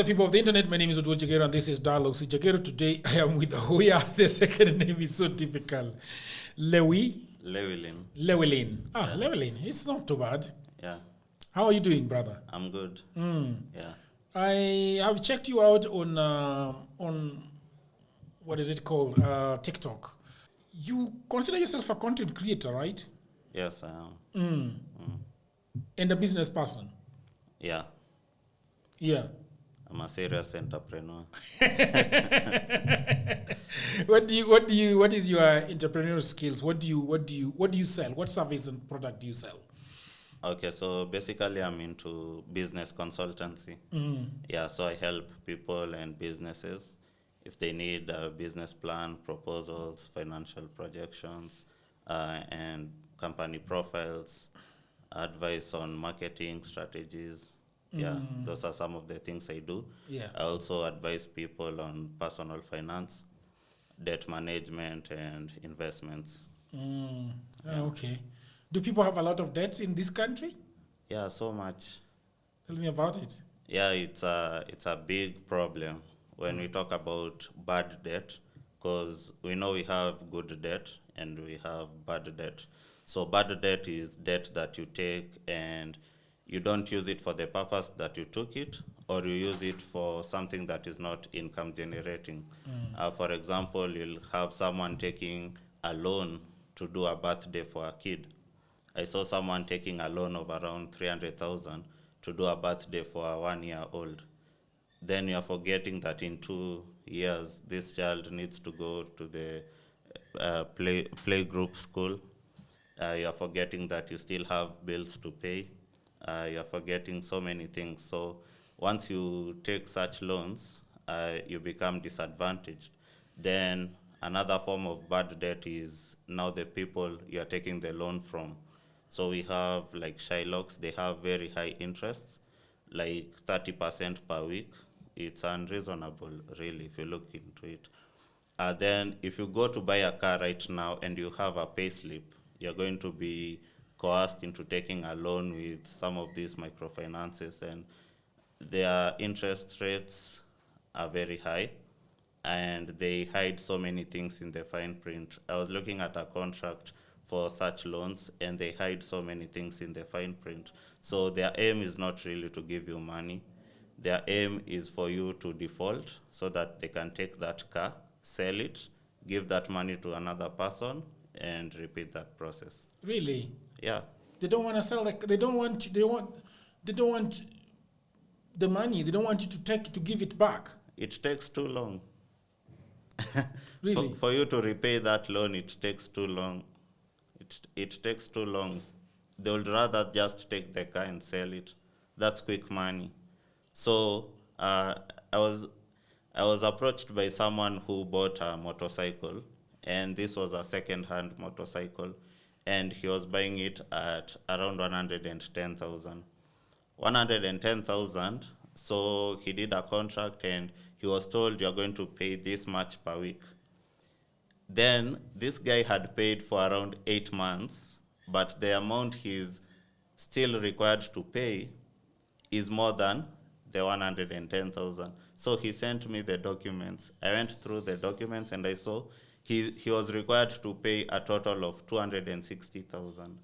the people of the internet. My name is Llewellyn and this is Dialogues with Jagero. Today I am with Ouya. The second name is so difficult. Llewellyn. Llewellyn. It's not too bad. Yeah. How are you doing, brother? I'm good. Yeah. I have checked you out on what is it called? TikTok. You consider yourself a content creator, right? Yes, I am. And a business person. Yeah. Yeah. I'm a serious entrepreneur. What is your entrepreneurial skills? What do you sell? What service and product do you sell? Okay, so basically I'm into business consultancy. Yeah, so I help people and businesses if they need a business plan, proposals, financial projections, and company profiles, advice on marketing strategies. Yeah, those are some of the things I do. Yeah. I also advise people on personal finance, debt management, and investments. Okay. Do people have a lot of debts in this country? Yeah, so much. Tell me about it. Yeah, it's a big problem when we talk about bad debt, because we know we have good debt and we have bad debt. So bad debt is debt that you take and you don't use it for the purpose that you took it, or you use it for something that is not income generating. For example, you'll have someone taking a loan to do a birthday for a kid. I saw someone taking a loan of around 300,000 to do a birthday for a 1-year-old. Then you're forgetting that in 2 years, this child needs to go to the playgroup school. You're forgetting that you still have bills to pay. You're forgetting so many things. So once you take such loans, you become disadvantaged. Then another form of bad debt is now the people you're taking the loan from. So we have like Shylocks, they have very high interests, like 30% per week. It's unreasonable, really, if you look into it. Then if you go to buy a car right now and you have a pay slip, you're going to be coerced into taking a loan with some of these microfinances, and their interest rates are very high, and they hide so many things in the fine print. I was looking at a contract for such loans, and they hide so many things in the fine print. So their aim is not really to give you money. Their aim is for you to default so that they can take that car, sell it, give that money to another person, and repeat that process. Really? Yeah. They don't want to sell. They don't want the money. They don't want you to give it back. It takes too long. Really? For you to repay that loan, it takes too long. It takes too long. They would rather just take the car and sell it. That's quick money. So I was approached by someone who bought a motorcycle, and this was a second-hand motorcycle, and he was buying it at around 110,000. 110,000. So he did a contract, and he was told you're going to pay this much per week. Then this guy had paid for around 8 months, but the amount he's still required to pay is more than the 110,000. So he sent me the documents. I went through the documents and I saw he was required to pay a total of 260,000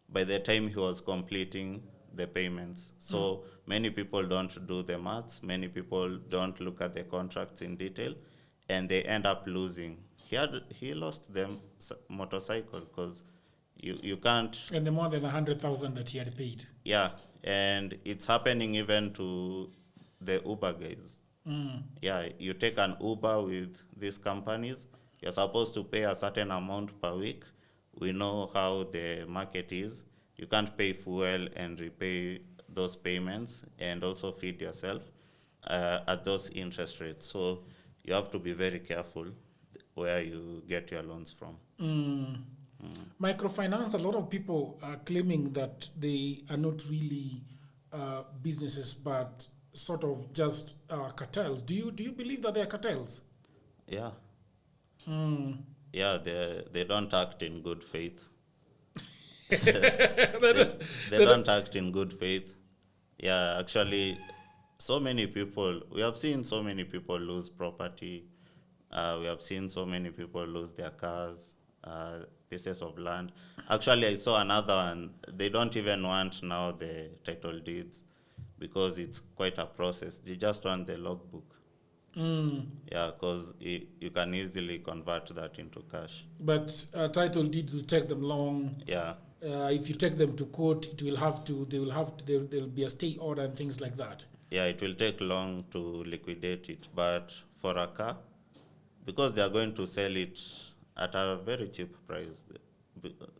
by the time he was completing the payments. So many people don't do the maths. Many people don't look at the contracts in detail, and they end up losing. He lost the motorcycle because you can't. And the more than 100,000 that he had paid. Yeah, and it's happening even to the Uber guys. Yeah, you take an Uber with these companies, you're supposed to pay a certain amount per week. We know how the market is. You can't pay fuel and repay those payments and also feed yourself at those interest rates. So you have to be very careful where you get your loans from. Microfinance, a lot of people are claiming that they are not really businesses, but sort of just cartels. Do you believe that they are cartels? Yeah. Yeah, they don't act in good faith. They don't act in good faith. Yeah, actually, so many people, we have seen so many people lose property. We have seen so many people lose their cars, pieces of land. Actually, I saw another one. They don't even want now the title deeds because it's quite a process. They just want the logbook. Yeah, because you can easily convert that into cash. But title deeds will take them long. Yeah. If you take them to court, there'll be a stay order and things like that. Yeah, it will take long to liquidate it. But for a car, because they are going to sell it at a very cheap price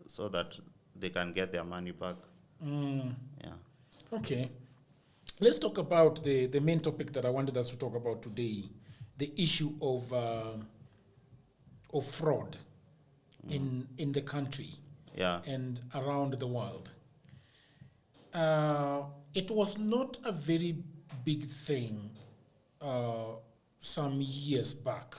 so that they can get their money back. Yeah. Okay. Let's talk about the main topic that I wanted us to talk about today, the issue of fraud in the country and around the world. It was not a very big thing some years back,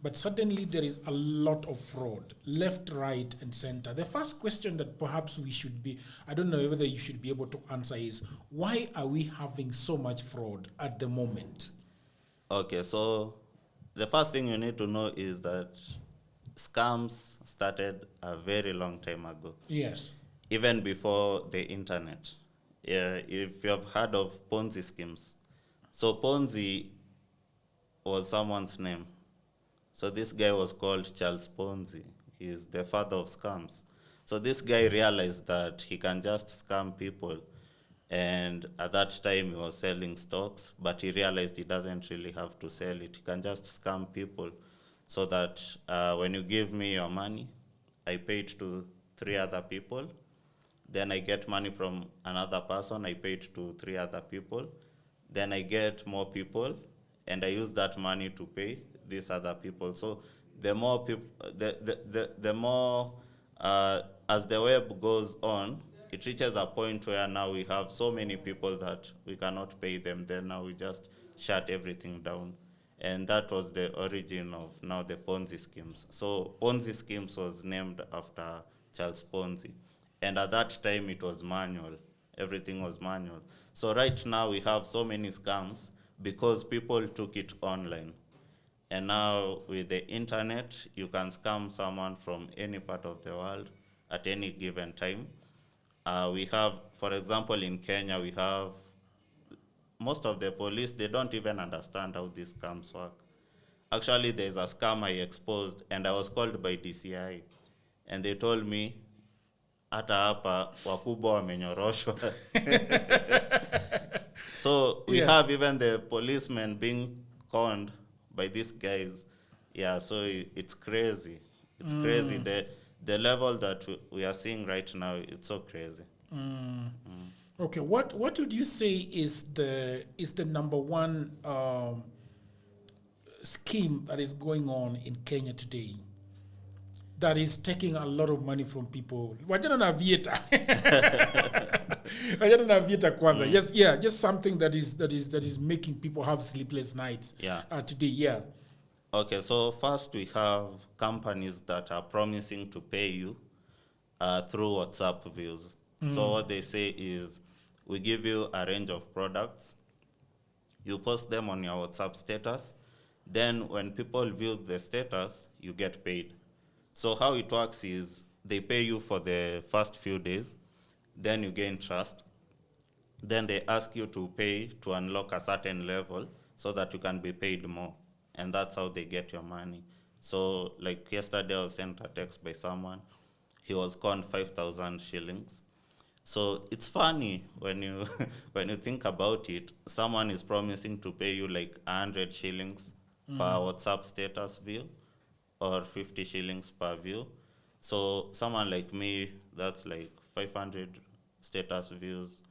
but suddenly there is a lot of fraud, left, right, and center. The first question that perhaps we should be, I don't know whether you should be able to answer, is why are we having so much fraud at the moment? Okay, so the first thing you need to know is that scams started a very long time ago. Yes. Even before the internet. Yeah, if you have heard of Ponzi schemes. So Ponzi was someone's name. So this guy was called Charles Ponzi. He's the father of scams. So this guy realized that he can just scam people. And at that time, he was selling stocks, but he realized he doesn't really have to sell it. He can just scam people so that when you give me your money, I pay it to 3 other people. Then I get money from another person, I pay it to 3 other people. Then I get more people, and I use that money to pay these other people. So the more people, the more, as the web goes on, it reaches a point where now we have so many people that we cannot pay them. Then now we just shut everything down. And that was the origin of now the Ponzi schemes. So Ponzi schemes was named after Charles Ponzi. And at that time it was manual. Everything was manual. So right now we have so many scams because people took it online. And now with the internet, you can scam someone from any part of the world at any given time. We have, for example, in Kenya, we have most of the police, they don't even understand how these scams work. Actually, there's a scam I exposed, and I was called by DCI. And they told me, hata hapa wakubwa wamenyoroshwa. So we have even the policemen being conned by these guys. Yeah, so it's crazy. It's crazy. The level that we are seeing right now, it's so crazy. Okay, what would you say is the number one scheme that is going on in Kenya today that is taking a lot of money from people? Wajana na vieta. Wajana na vieta kwanza. Yes, yeah, just something that is making people have sleepless nights. Today, yeah. Okay, so first we have companies that are promising to pay you through WhatsApp views. So what they say is, we give you a range of products, you post them on your WhatsApp status, then when people view the status, you get paid. So how it works is, they pay you for the first few days, then you gain trust, then they ask you to pay to unlock a certain level so that you can be paid more. And that's how they get your money. So like yesterday I was sent a text by someone, he was conned 5,000 shillings. So it's funny when you when you think about it, someone is promising to pay you like 100 shillings per WhatsApp status view or 50 shillings per view. So someone like me, that's like 500 status views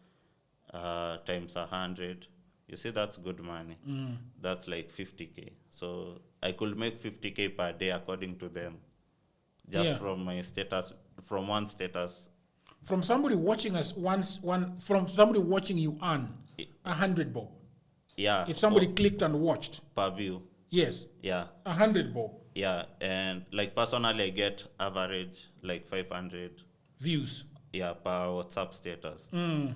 times 100. You see, that's good money. That's like 50K. So I could make 50K per day according to them, just from my status, from one status. From somebody watching us from somebody watching you earn 100 bob. Yeah. If somebody clicked and watched. Per view. Yes. Yeah. 100 bob. Yeah, and like personally I get average like 500 views. Yeah, per WhatsApp status.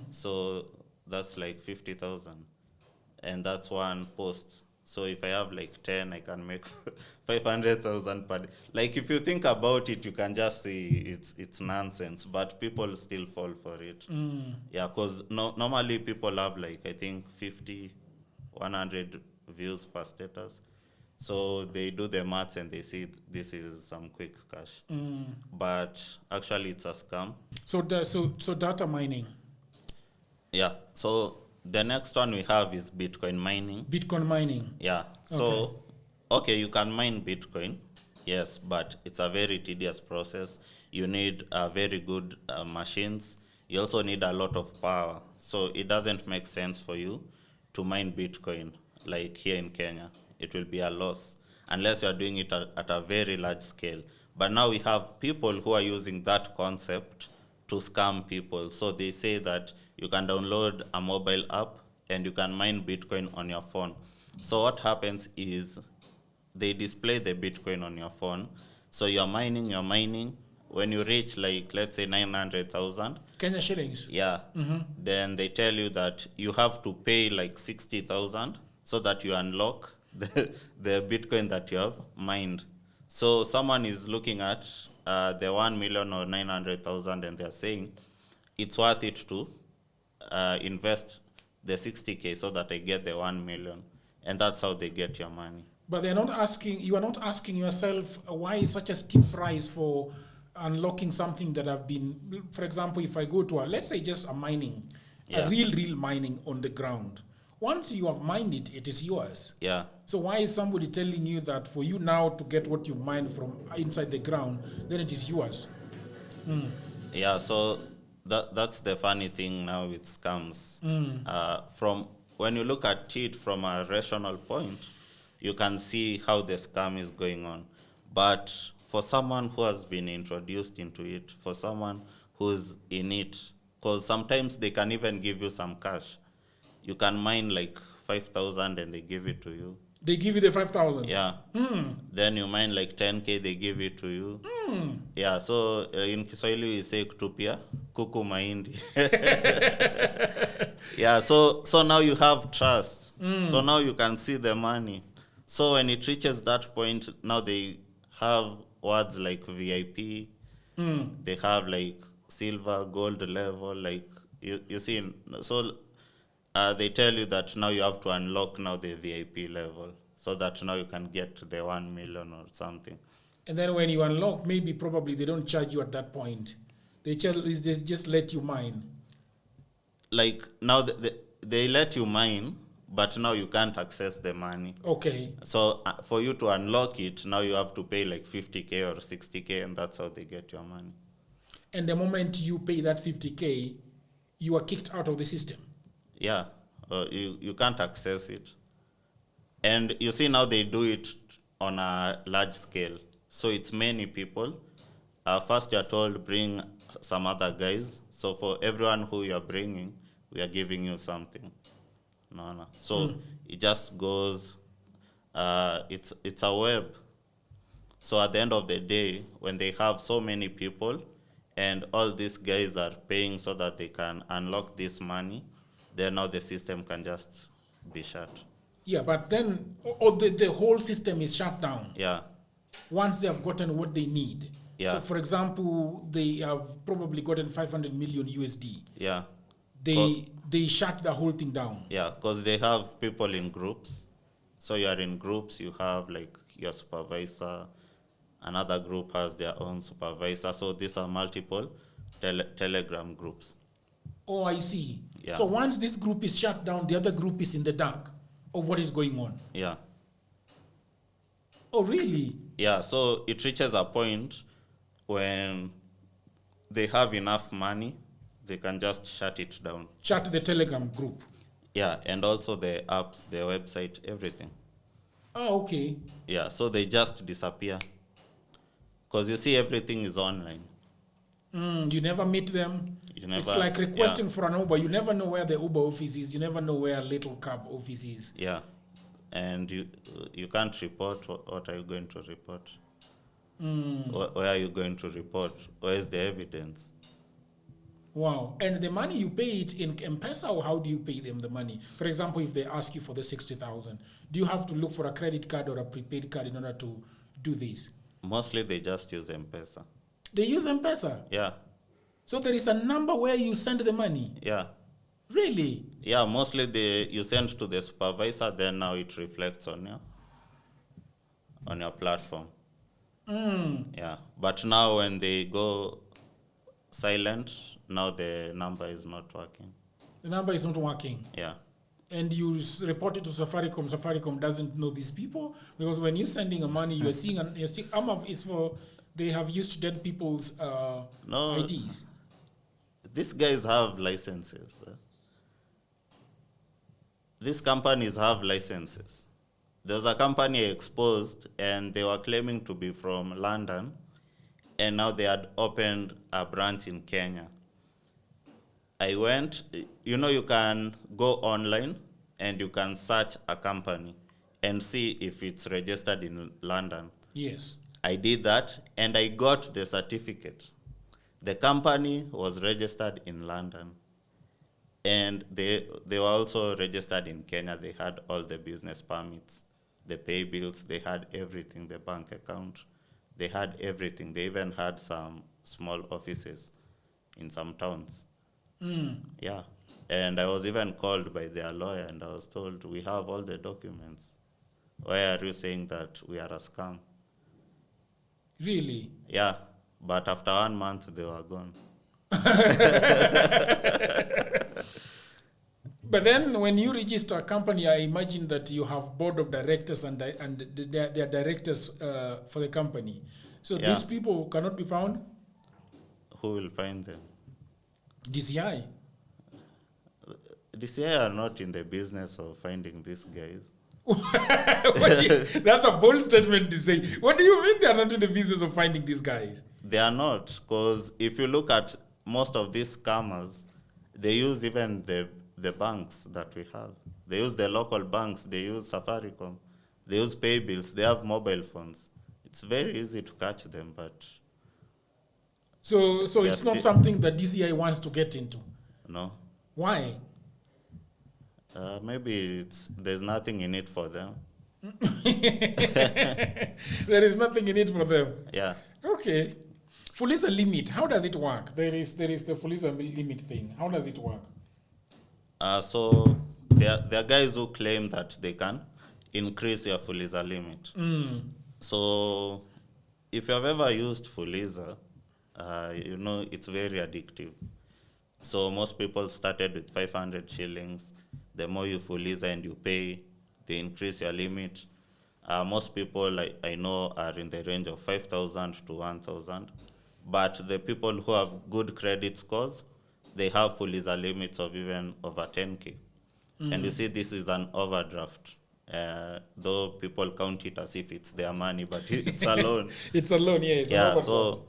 So that's like 50,000. and that's one post. So if I have like 10, I can make 500,000 per day. Like if you think about it, you can just say it's nonsense, but people still fall for it. Yeah, because normally people have like, I think 50, 100 views per status. So they do the maths and they see this is some quick cash. But actually it's a scam. So data mining. Yeah. So the next one we have is Bitcoin mining. Bitcoin mining. Yeah. So, okay, you can mine Bitcoin, yes, but it's a very tedious process. You need very good machines. You also need a lot of power. So it doesn't make sense for you to mine Bitcoin like here in Kenya. It will be a loss unless you are doing it at a very large scale. But now we have people who are using that concept to scam people. So they say that you can download a mobile app and you can mine Bitcoin on your phone. So what happens is they display the Bitcoin on your phone. So you're mining. When you reach like, let's say 900,000 Kenya shillings. Yeah. Then they tell you that you have to pay like 60,000 so that you unlock the Bitcoin that you have mined. So someone is looking at the 1 million or 900,000 and they're saying it's worth it to invest the 60K so that I get the 1 million. And that's how they get your money. But you are not asking yourself why is such a steep price for unlocking something that have been, for example, if I go to let's say just a mining, a real mining on the ground. Once you have mined it, it is yours. Yeah. So why is somebody telling you that for you now to get what you mined from inside the ground, then it is yours? Yeah, so that's the funny thing now with scams. From when you look at it from a rational point, you can see how the scam is going on. But for someone who has been introduced into it, for someone who's in it, because sometimes they can even give you some cash. You can mine like 5,000 and they give it to you. They give you the 5,000? Yeah. Then you mine like 10K, they give it to you. Yeah, so in Kiswahili we say kutupia, kuku mahindi. Yeah, so now you have trust. So now you can see the money. So when it reaches that point, now they have words like VIP. They have like silver, gold level, like you see. So they tell you that now you have to unlock now the VIP level so that now you can get to the 1 million or something. And then when you unlock, probably they don't charge you at that point. They just let you mine. Like now they let you mine, but now you can't access the money. Okay. So for you to unlock it, now you have to pay like 50K or 60K, and that's how they get your money. And the moment you pay that 50K, you are kicked out of the system. Yeah, you can't access it. And you see now they do it on a large scale. So it's many people. First you're told bring some other guys. So for everyone who you're bringing, we are giving you something. No. So it just goes, it's a web. So at the end of the day, when they have so many people and all these guys are paying so that they can unlock this money, then now the system can just be shut. Yeah, but then the whole system is shut down. Yeah. Once they have gotten what they need. Yeah. So for example, they have probably gotten 500 million USD. Yeah. They shut the whole thing down. Yeah, because they have people in groups. So you are in groups, you have like your supervisor, another group has their own supervisor. So these are multiple Telegram groups. Oh, I see. Yeah. So once this group is shut down, the other group is in the dark of what is going on. Yeah. Oh, really? Yeah, so it reaches a point when they have enough money, they can just shut it down. Shut the Telegram group. Yeah, and also the apps, the website, everything. Oh, okay. Yeah, so they just disappear. Because you see, everything is online. You never meet them. It's like requesting for an Uber. You never know where the Uber office is. You never know where a little cab office is. Yeah, and you can't report. What are you going to report? Where are you going to report? Where is the evidence? Wow. And the money, you pay it in M-Pesa, or how do you pay them the money? For example, if they ask you for the 60,000, do you have to look for a credit card or a prepaid card in order to do this? Mostly they just use M-Pesa. They use M-Pesa? Yeah. So there is a number where you send the money? Yeah. Really? Yeah, mostly you send to the supervisor, then now it reflects on your platform. Yeah. But now when they go silent, now the number is not working. The number is not working? Yeah. And you report it to Safaricom. Safaricom doesn't know these people, because when you're sending a money, you're seeing it's for, they have used dead people's No, IDs. These guys have licenses. These companies have licenses. There was a company exposed, and they were claiming to be from London, and now they had opened a branch in Kenya. I went, you can go online and you can search a company and see if it's registered in London. Yes. I did that, and I got the certificate. The company was registered in London, and they were also registered in Kenya. They had all the business permits, the pay bills, they had everything, the bank account. They had everything. They even had some small offices in some towns. Yeah. And I was even called by their lawyer, and I was told, we have all the documents. Why are you saying that we are a scam? Really? Yeah. But after 1 month, they were gone. But then when you register a company, I imagine that you have board of directors and their directors for the company. So Yeah. these people cannot be found? Who will find them? DCI? DCI are not in the business of finding these guys. That's a bold statement to say. What do you mean they are not in the business of finding these guys? They are not, because if you look at most of these scammers, they use even the banks that we have. They use the local banks, they use Safaricom, they use pay bills, they have mobile phones. It's very easy to catch them, but So it's not something that DCI wants to get into. no. Why? Maybe there's nothing in it for them. There is nothing in it for them. Yeah. Okay. Fuliza limit, how does it work? There is the Fuliza limit thing. How does it work? So there are guys who claim that they can increase your Fuliza limit. So if you have ever used Fuliza, it's very addictive. So most people started with 500 shillings. The more you Fuliza and you pay, they increase your limit. Most people I know are in the range of 5,000 to 1,000. But the people who have good credit scores, they have Fuliza limits of even over 10K. And you see, this is an overdraft. Though people count it as if it's their money, but it's a loan. It's a loan, yeah. Yeah, so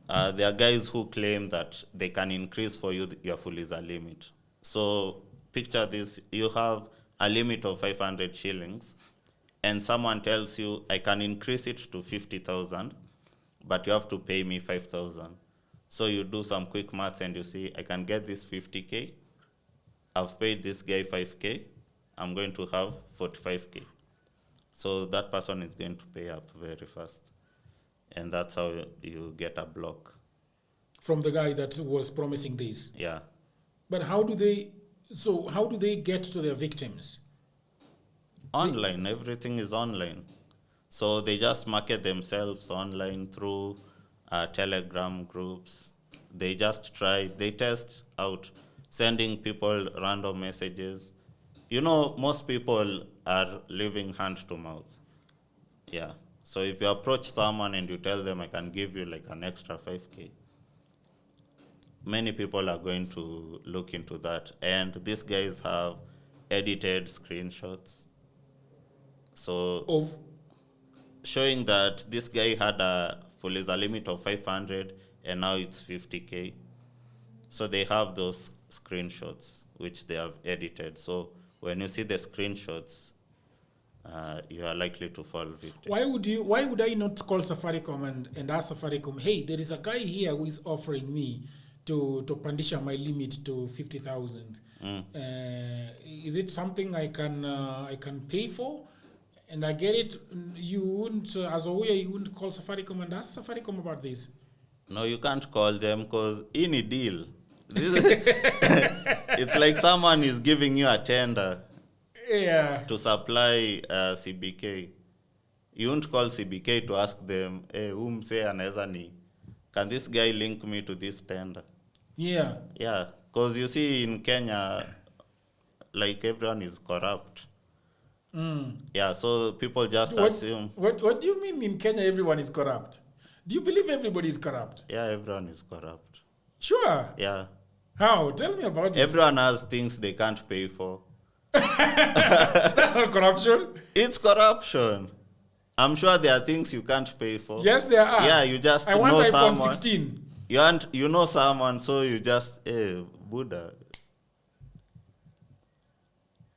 there are guys who claim that they can increase for you your Fuliza limit. So picture this, you have a limit of 500 shillings, and someone tells you, I can increase it to 50,000, but you have to pay me 5,000. So you do some quick maths and you see, I can get this 50K, I've paid this guy 5K, I'm going to have 45K. So that person is going to pay up very fast. And that's how you get a block. From the guy that was promising this? Yeah. But how do they get to their victims? Online, everything is online. So they just market themselves online through Telegram groups. They test out sending people random messages. Most people are living hand to mouth. Yeah. So if you approach someone and you tell them, I can give you like an extra 5K, many people are going to look into that. And these guys have edited screenshots. So showing that this guy had a Fuliza limit of 500 and now it's 50K. So they have those screenshots which they have edited. So when you see the screenshots, you are likely to fall victim. Why would I not call Safaricom and ask Safaricom, hey, there is a guy here who is offering me to pandisha my limit to 50,000. Is it something I can pay for? And I get it. You wouldn't, as a way, you wouldn't call Safaricom and ask Safaricom about this. No, you can't call them because in a deal, it's like someone is giving you a tender to supply CBK. You won't call CBK to ask them, hey, can this guy link me to this tender? Yeah. Yeah, because you see in Kenya, like everyone is corrupt. Yeah, so people just assume. What do you mean in Kenya everyone is corrupt? Do you believe everybody is corrupt? Yeah, everyone is corrupt. Sure. Yeah. How? Tell me about it. Everyone has things they can't pay for. That's not corruption. It's corruption. I'm sure there are things you can't pay for. Yes, there are. Yeah, you just I want know iPhone someone. 16. You know someone, so you just, hey, Buddha.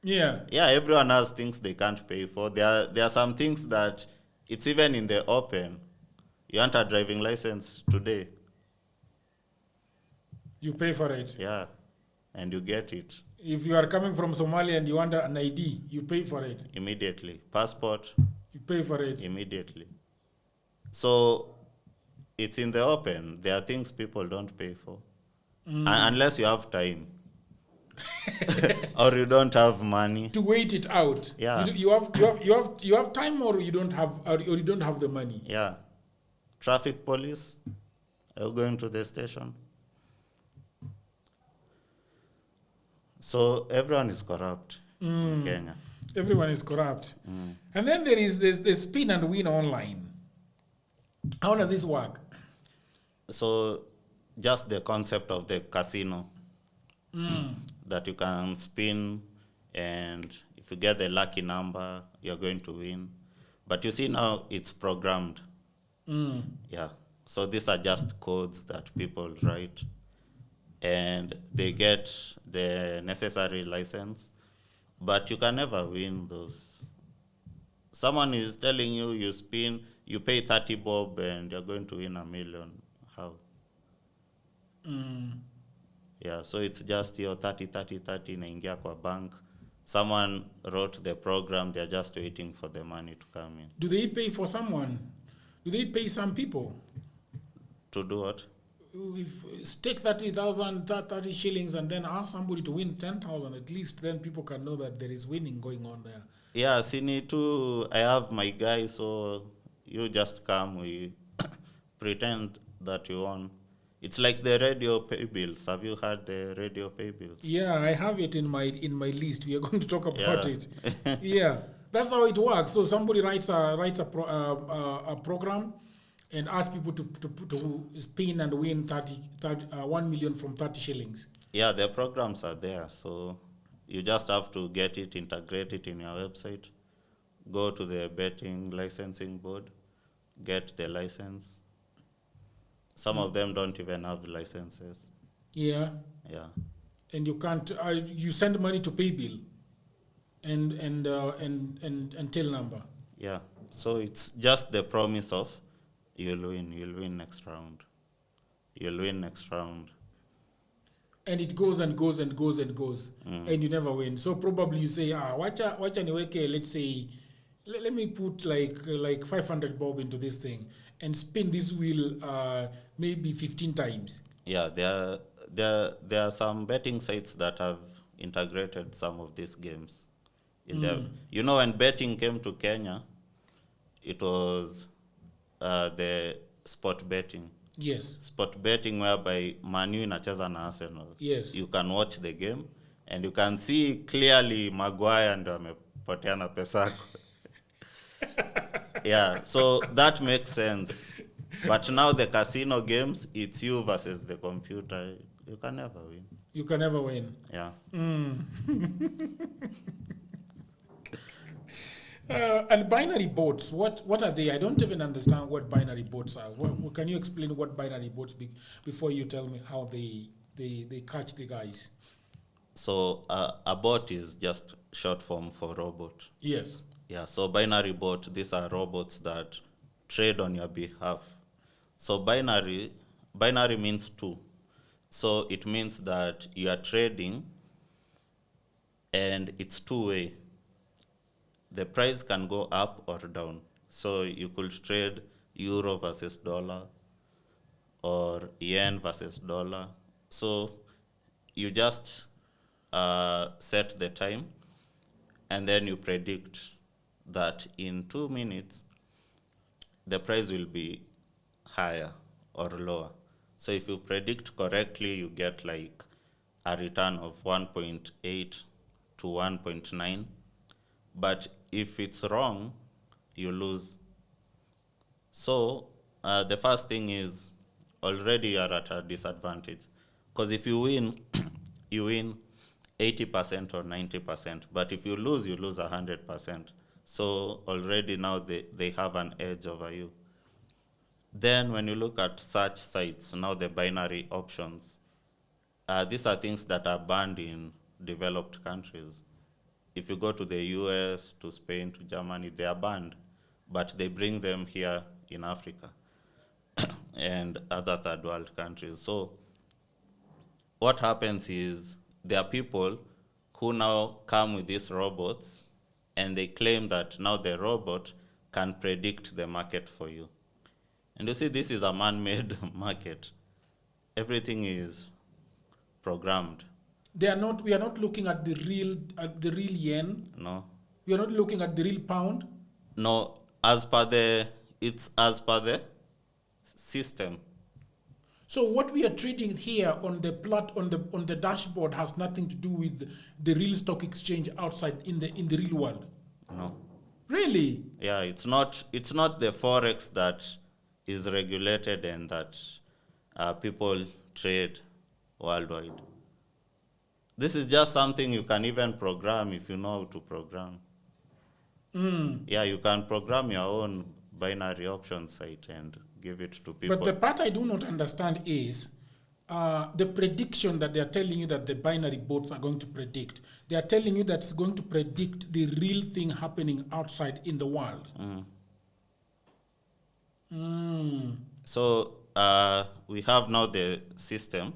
Yeah. Yeah, everyone has things they can't pay for. There are some things that it's even in the open. You want a driving license today. You pay for it. Yeah, and you get it. If you are coming from Somalia and you want an ID, you pay for it. Immediately. Passport. You pay for it. Immediately. So it's in the open. There are things people don't pay for. Unless you have time. Or you don't have money. To wait it out. Yeah. You have time, or you don't have the money. Yeah. Traffic police. Are you going to the station? So everyone is corrupt in Kenya. Everyone is corrupt. And then there is this spin and win online. How does this work? So just the concept of the casino. That you can spin, and if you get the lucky number, you're going to win. But you see now it's programmed. Yeah. So these are just codes that people write, and they get the necessary license, but you can never win those. Someone is telling you, you spin, you pay 30 bob and you're going to win $1 million. How? Yeah, so it's just your 30 naingia kwa bank. Someone wrote the program, they're just waiting for the money to come in. Do they pay for someone? Do they pay some people? To do what? If take 30 shillings and then ask somebody to win 10,000 at least, then people can know that there is winning going on there. Yeah, Sini too, I have my guy, so you just come, we pretend that you won. It's like the radio pay bills. Have you heard the radio pay bills? Yeah, I have it in my list. We are going to talk about it. Yeah, that's how it works. So somebody writes a program and asks people to spin and win 1 million from 30 shillings. Yeah, the programs are there. So you just have to get it, integrate it in your website, go to the betting licensing board, get the license. Some of them don't even have licenses. Yeah. Yeah. And you can't. You send money to pay bill, and till number. Yeah. So it's just the promise of you'll win next round, you'll win next round. And it goes and goes and goes and goes, and you never win. So probably you say, wacha niweke, let's say, let me put like 500 bob into this thing and spin this wheel maybe 15 times. Yeah, there are some betting sites that have integrated some of these games in them. You know, when betting came to Kenya, it was the sport betting. Yes. Sport betting whereby Man U inacheza na Arsenal. Yes. You can watch the game and you can see clearly Maguire ndio amepoteana pesa yako. Yeah, so that makes sense. But now the casino games, it's you versus the computer. You can never win. You can never win. Yeah. And binary boats, what are they? I don't even understand what binary boats are. Can you explain what binary boats before you tell me how they catch the guys? So a bot is just short form for robot. Yes. Yeah, so binary bot, these are robots that trade on your behalf. So binary means two. So it means that you are trading and it's two-way. The price can go up or down. So you could trade euro versus dollar or yen versus dollar. So you just set the time and then you predict that in 2 minutes the price will be higher or lower. So if you predict correctly, you get like a return of 1.8 to 1.9. But if it's wrong, you lose. So the first thing is already you are at a disadvantage. Because if you win, you win 80% or 90%. But if you lose 100%. So already now they have an edge over you. Then when you look at such sites, now the binary options, these are things that are banned in developed countries. If you go to the US, to Spain, to Germany, they are banned, but they bring them here in Africa and other third world countries. So what happens is there are people who now come with these robots and they claim that now the robot can predict the market for you. And you see, this is a man-made market. Everything is programmed. We are not looking at the real yen. No. We are not looking at the real pound. No, it's as per the system. So what we are trading here on the dashboard has nothing to do with the real stock exchange outside in the real world. No. Really? Yeah, it's not the forex that is regulated and that people trade worldwide. This is just something you can even program if you know how to program. Yeah, you can program your own binary option site and give it to people. But the part I do not understand is the prediction that they are telling you that the binary bots are going to predict. They are telling you that's going to predict the real thing happening outside in the world. So we have now the system.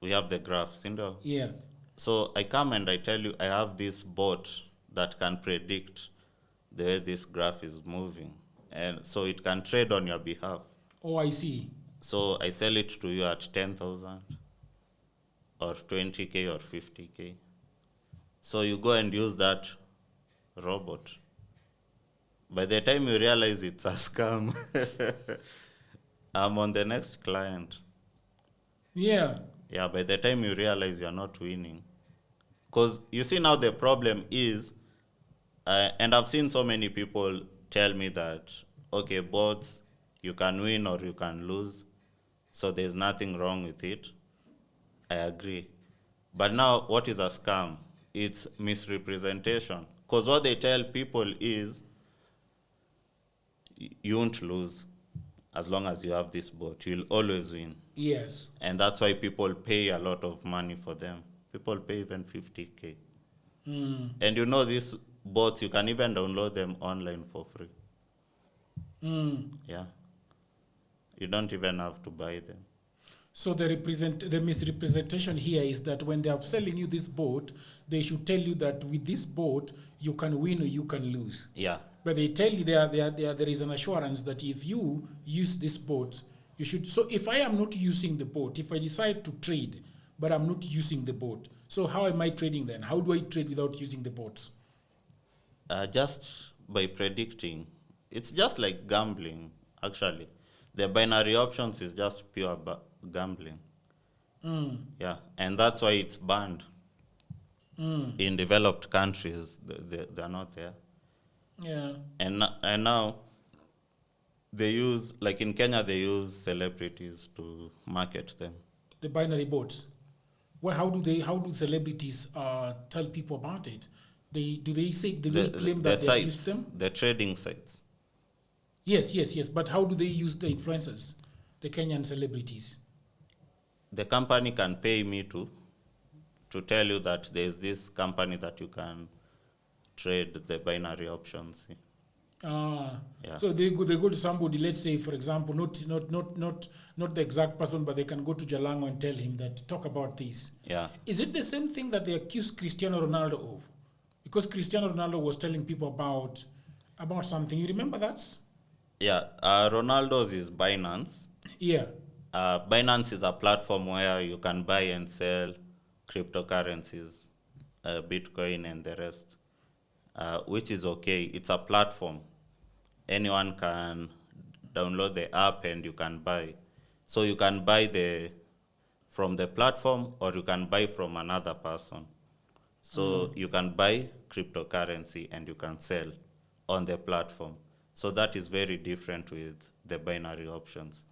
We have the graphs, Yeah. So I come and I tell you I have this bot that can predict the way this graph is moving. And so it can trade on your behalf. Oh, I see. So I sell it to you at 10,000 or 20K or 50K. So you go and use that robot. By the time you realize it's a scam, I'm on the next client. Yeah. Yeah, by the time you realize you're not winning. Because you see now the problem is, and I've seen so many people tell me that, okay, bots, you can win or you can lose, so there's nothing wrong with it. I agree. But now, what is a scam? It's misrepresentation. Because what they tell people is, you won't lose as long as you have this bot. You'll always win. Yes. And that's why people pay a lot of money for them. People pay even 50K. And you know these bots, you can even download them online for free. Yeah. You don't even have to buy them. So the misrepresentation here is that when they are selling you this boat, they should tell you that with this boat, you can win or you can lose. Yeah. But they tell you there is an assurance that if you use this boat, you should. So if I am not using the boat, if I decide to trade, but I'm not using the boat, so how am I trading then? How do I trade without using the boats? Just by predicting. It's just like gambling, actually. The binary options is just pure gambling. Yeah, and that's why it's banned. In developed countries, they're not there. Yeah. And now they use, like in Kenya, they use celebrities to market them. The binary boats. Well, how do celebrities tell people about it? Do they claim that they use them? The trading sites. Yes. But how do they use the influencers, the Kenyan celebrities? The company can pay me to tell you that there's this company that you can trade the binary options. Yeah. So they go to somebody, let's say, for example, not the exact person, but they can go to Jalango and tell him that, talk about this. Yeah. Is it the same thing that they accused Cristiano Ronaldo of? Because Cristiano Ronaldo was telling people about something. You remember that? Yeah. Ronaldo's is Binance. Yeah. Binance is a platform where you can buy and sell cryptocurrencies, Bitcoin and the rest, which is okay. It's a platform. Anyone can download the app and you can buy. So you can buy from the platform, or you can buy from another person. So you can buy cryptocurrency and you can sell on the platform. So that is very different with the binary options.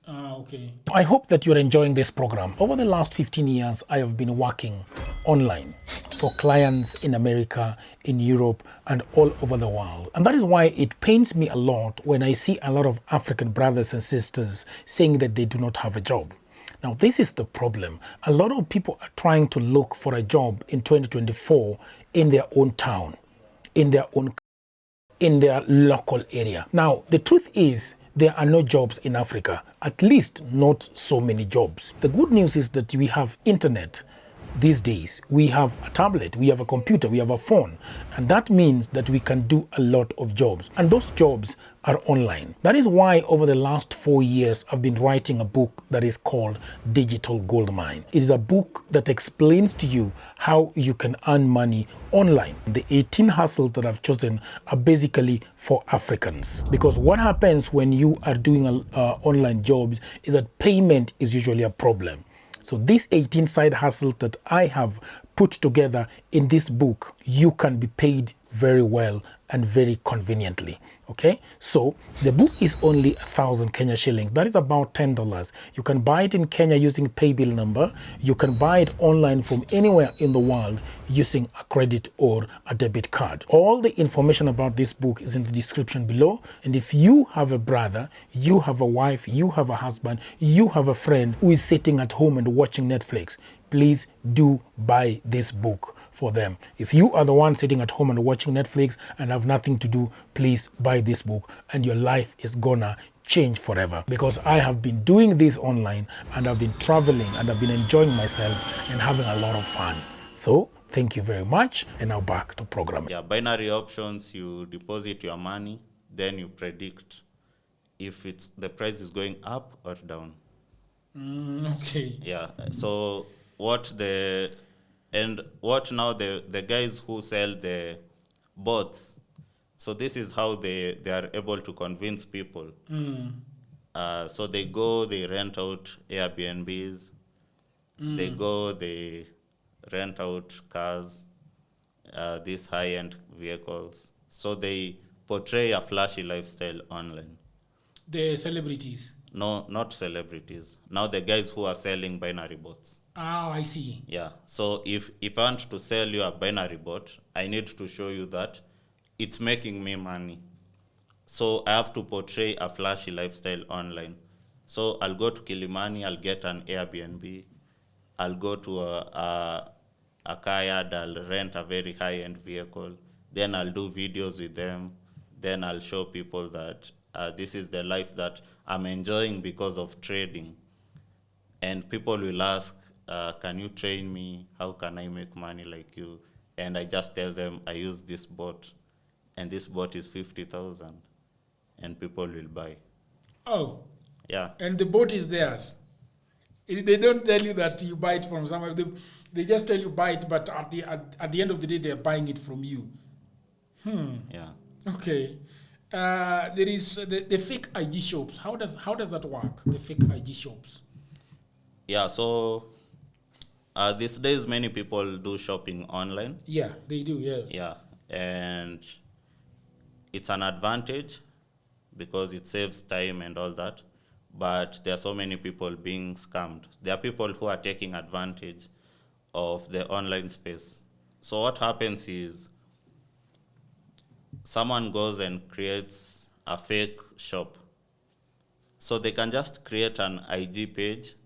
Okay. I hope that you're enjoying this program. Over the last 15 years, I have been working online for clients in America, in Europe, and all over the world. And that is why it pains me a lot when I see a lot of African brothers and sisters saying that they do not have a job. Now, this is the problem. A lot of people are trying to look for a job in 2024 in their own town, in their local area. Now, the truth is, there are no jobs in Africa, at least not so many jobs. The good news is that we have internet these days. We have a tablet, we have a computer, we have a phone, and that means that we can do a lot of jobs, and those jobs are online. That is why over the last 4 years I've been writing a book that is called Digital Goldmine. It is a book that explains to you how you can earn money online. The 18 hustles that I've chosen are basically for Africans, because what happens when you are doing online jobs is that payment is usually a problem. So these 18 side hustles that I have put together in this book, you can be paid very well and very conveniently. Okay, so the book is only 1,000 Kenya shillings. That is about $10. You can buy it in Kenya using paybill number. You can buy it online from anywhere in the world using a credit or a debit card. All the information about this book is in the description below. And if you have a brother, you have a wife, you have a husband, you have a friend who is sitting at home and watching Netflix, please do buy this book for them. If you are the one sitting at home and watching Netflix and have nothing to do, please buy this book and your life is gonna change forever. Because I have been doing this online and I've been traveling and I've been enjoying myself and having a lot of fun. So thank you very much, and now back to programming. Yeah, binary options, you deposit your money, then you predict if the price is going up or down. Okay. Yeah, so what now the guys who sell the bots, so this is how they are able to convince people. So they rent out Airbnbs, they rent out cars, these high-end vehicles. So they portray a flashy lifestyle online. The celebrities. No, not celebrities. Now the guys who are selling binary bots. Oh, I see. Yeah. So if I want to sell you a binary bot, I need to show you that it's making me money. So I have to portray a flashy lifestyle online. So I'll go to Kilimani, I'll get an Airbnb. I'll go to a car yard, I'll rent a very high-end vehicle. Then I'll do videos with them. Then I'll show people that this is the life that I'm enjoying because of trading. And people will ask, can you train me? How can I make money like you? And I just tell them I use this bot, and this bot is 50,000, and people will buy. Oh. Yeah. And the boat is theirs. They don't tell you that you buy it from somewhere. They just tell you buy it, but at the end of the day, they're buying it from you. Yeah. Okay. There is the fake IG shops. How does that work? The fake IG shops. Yeah. So these days, many people do shopping online. Yeah, they do. Yeah. Yeah, and it's an advantage because it saves time and all that. But there are so many people being scammed. There are people who are taking advantage of the online space. So what happens is someone goes and creates a fake shop. So they can just create an IG page.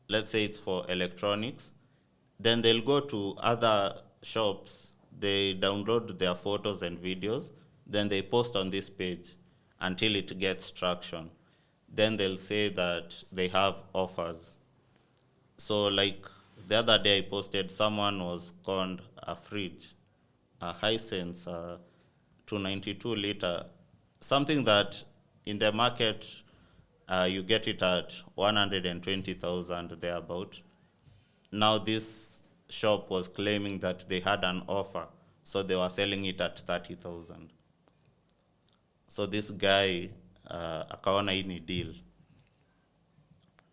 Let's say it's for electronics. Then they'll go to other shops. They download their photos and videos. Then they post on this page until it gets traction. Then they'll say that they have offers. So like the other day I posted, someone was conned a fridge, a Hisense 292 liter, something that in the market you get it at 120,000 thereabout. Now this shop was claiming that they had an offer, so they were selling it at 30,000. So this guy akaona hii ni deal.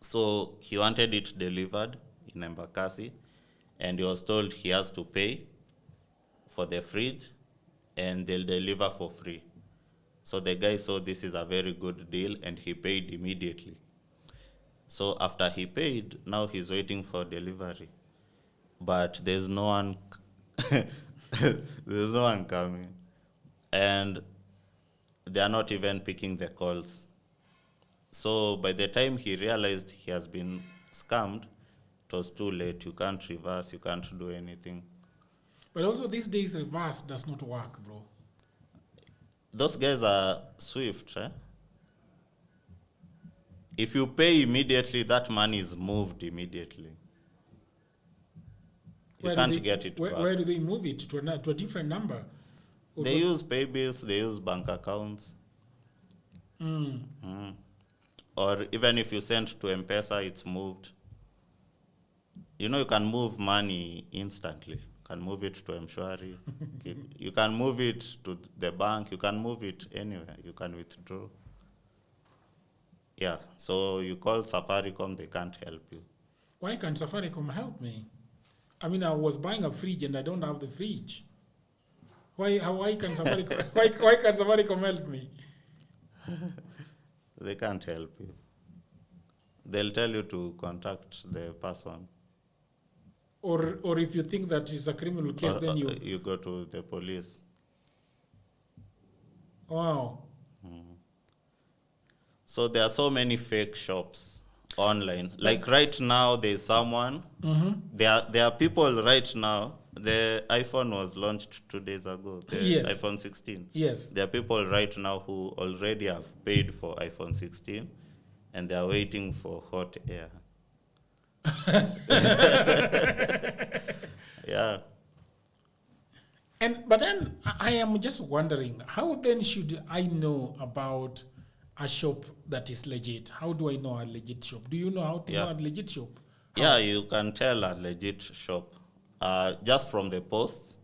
So he wanted it delivered in Embakasi, and he was told he has to pay for the fridge and they'll deliver for free. So the guy saw this is a very good deal and he paid immediately. So after he paid, now he's waiting for delivery. But there's no one there's no one coming. And they are not even picking the calls. So by the time he realized he has been scammed, it was too late. You can't reverse, you can't do anything. But also these days, reverse does not work, bro. Those guys are swift. If you pay immediately, that money is moved immediately. You can't get it back. Where do they move it? To a different number? They use pay bills, they use bank accounts. Or even if you send to M-Pesa, it's moved. You know, you can move money instantly. You can move it to M-Shwari. You can move it to the bank. You can move it anywhere. You can withdraw. Yeah, so you call Safaricom, they can't help you. Why can't Safaricom help me? I mean, I was buying a fridge and I don't have the fridge. Why can Safaricom, why can't Safaricom help me? They can't help you. They'll tell you to contact the person. Or if you think that it's a criminal case, then you go to the police. Wow. So there are so many fake shops online. Like right now, there's someone. There are people right now. The iPhone was launched 2 days ago. The Yes. iPhone 16. Yes. There are people right now who already have paid for iPhone 16, and they are waiting for hot air. Yeah. But then I am just wondering, how then should I know about a shop that is legit? How do I know a legit shop? Do you know how to know a legit shop? Yeah, you can tell a legit shop just from the posts.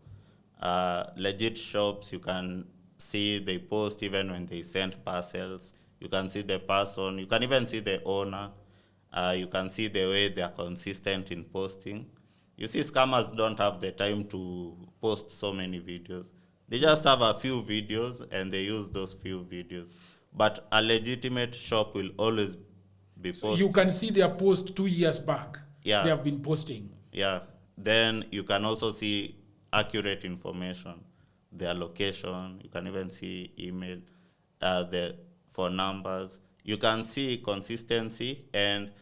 Legit shops, you can see they post even when they send parcels. You can see the person. You can even see the owner. You can see the way they are consistent in posting. You see, scammers don't have the time to post so many videos. They just have a few videos and they use those few videos. But a legitimate shop will always be posting. So you can see their post 2 years back. Yeah. They have been posting. Yeah. Then you can also see accurate information, their location. You can even see email, the phone numbers. You can see consistency. And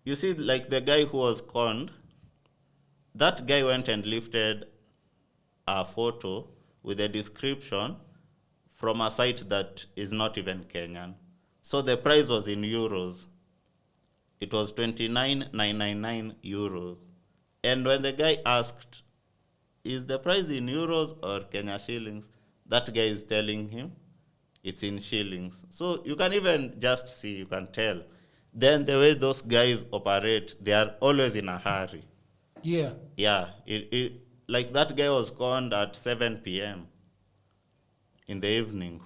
you see, like the guy who was conned, that guy went and lifted a photo with a description from a site that is not even Kenyan. So the price was in euros. It was 29,999 euros. And when the guy asked, is the price in euros or Kenya shillings? That guy is telling him it's in shillings. So you can even just see, you can tell. Then the way those guys operate, they are always in a hurry. Yeah. Yeah. Like that guy was conned at 7 p.m. in the evening.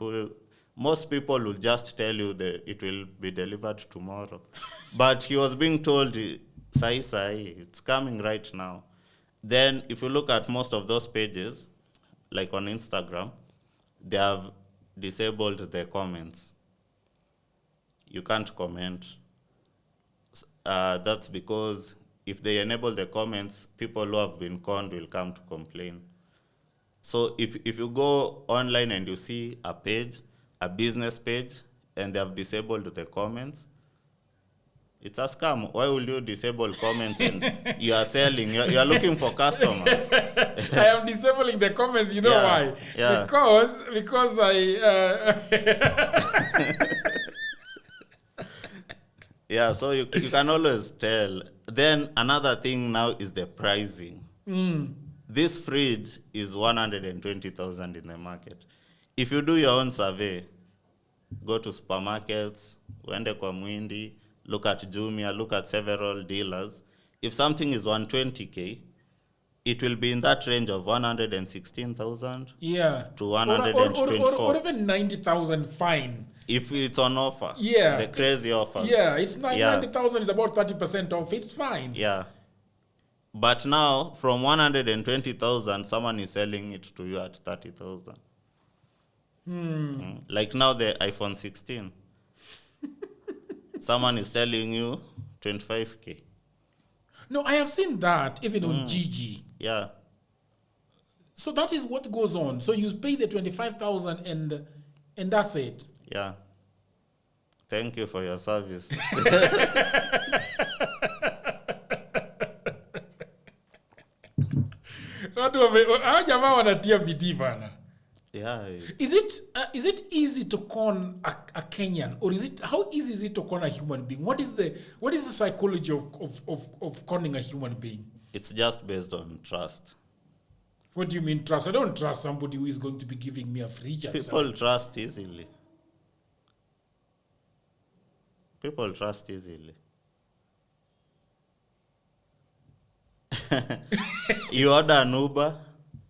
Most people will just tell you that it will be delivered tomorrow. But he was being told, sai, it's coming right now. Then if you look at most of those pages, like on Instagram, they have disabled the comments. You can't comment. That's because if they enable the comments, people who have been conned will come to complain. So if you go online and you see a page, a business page, and they have disabled the comments, It's a scam. Why will you disable comments and you are selling? You are looking for customers. I am disabling the comments. You know why? Yeah. Because I. Yeah, so you can always tell. Then another thing now is the pricing. This fridge is 120,000 in the market. If you do your own survey, go to supermarkets, uende kwa Mwindi, look at Jumia, look at several dealers. If something is 120K, it will be in that range of 116,000 to 124. Or even 90,000, fine. If it's on offer. Yeah. The crazy offers. Yeah, it's 90,000 is about 30% off. It's fine. Yeah. But now, from 120,000, someone is selling it to you at 30,000. Like now, the iPhone 16. Someone is telling you 25K. No, I have seen that even on Gigi. Yeah. So that is what goes on. So you pay the 25,000 and that's it. Yeah. Thank you for your service. Hao jamaa wanatia bidii bana. Yeah. Is it easy to con a Kenyan, or how easy is it to con a human being? What is the psychology of conning a human being? It's just based on trust. What do you mean trust? I don't trust somebody who is going to be giving me a free jet. People trust easily. People trust easily. You order an Uber,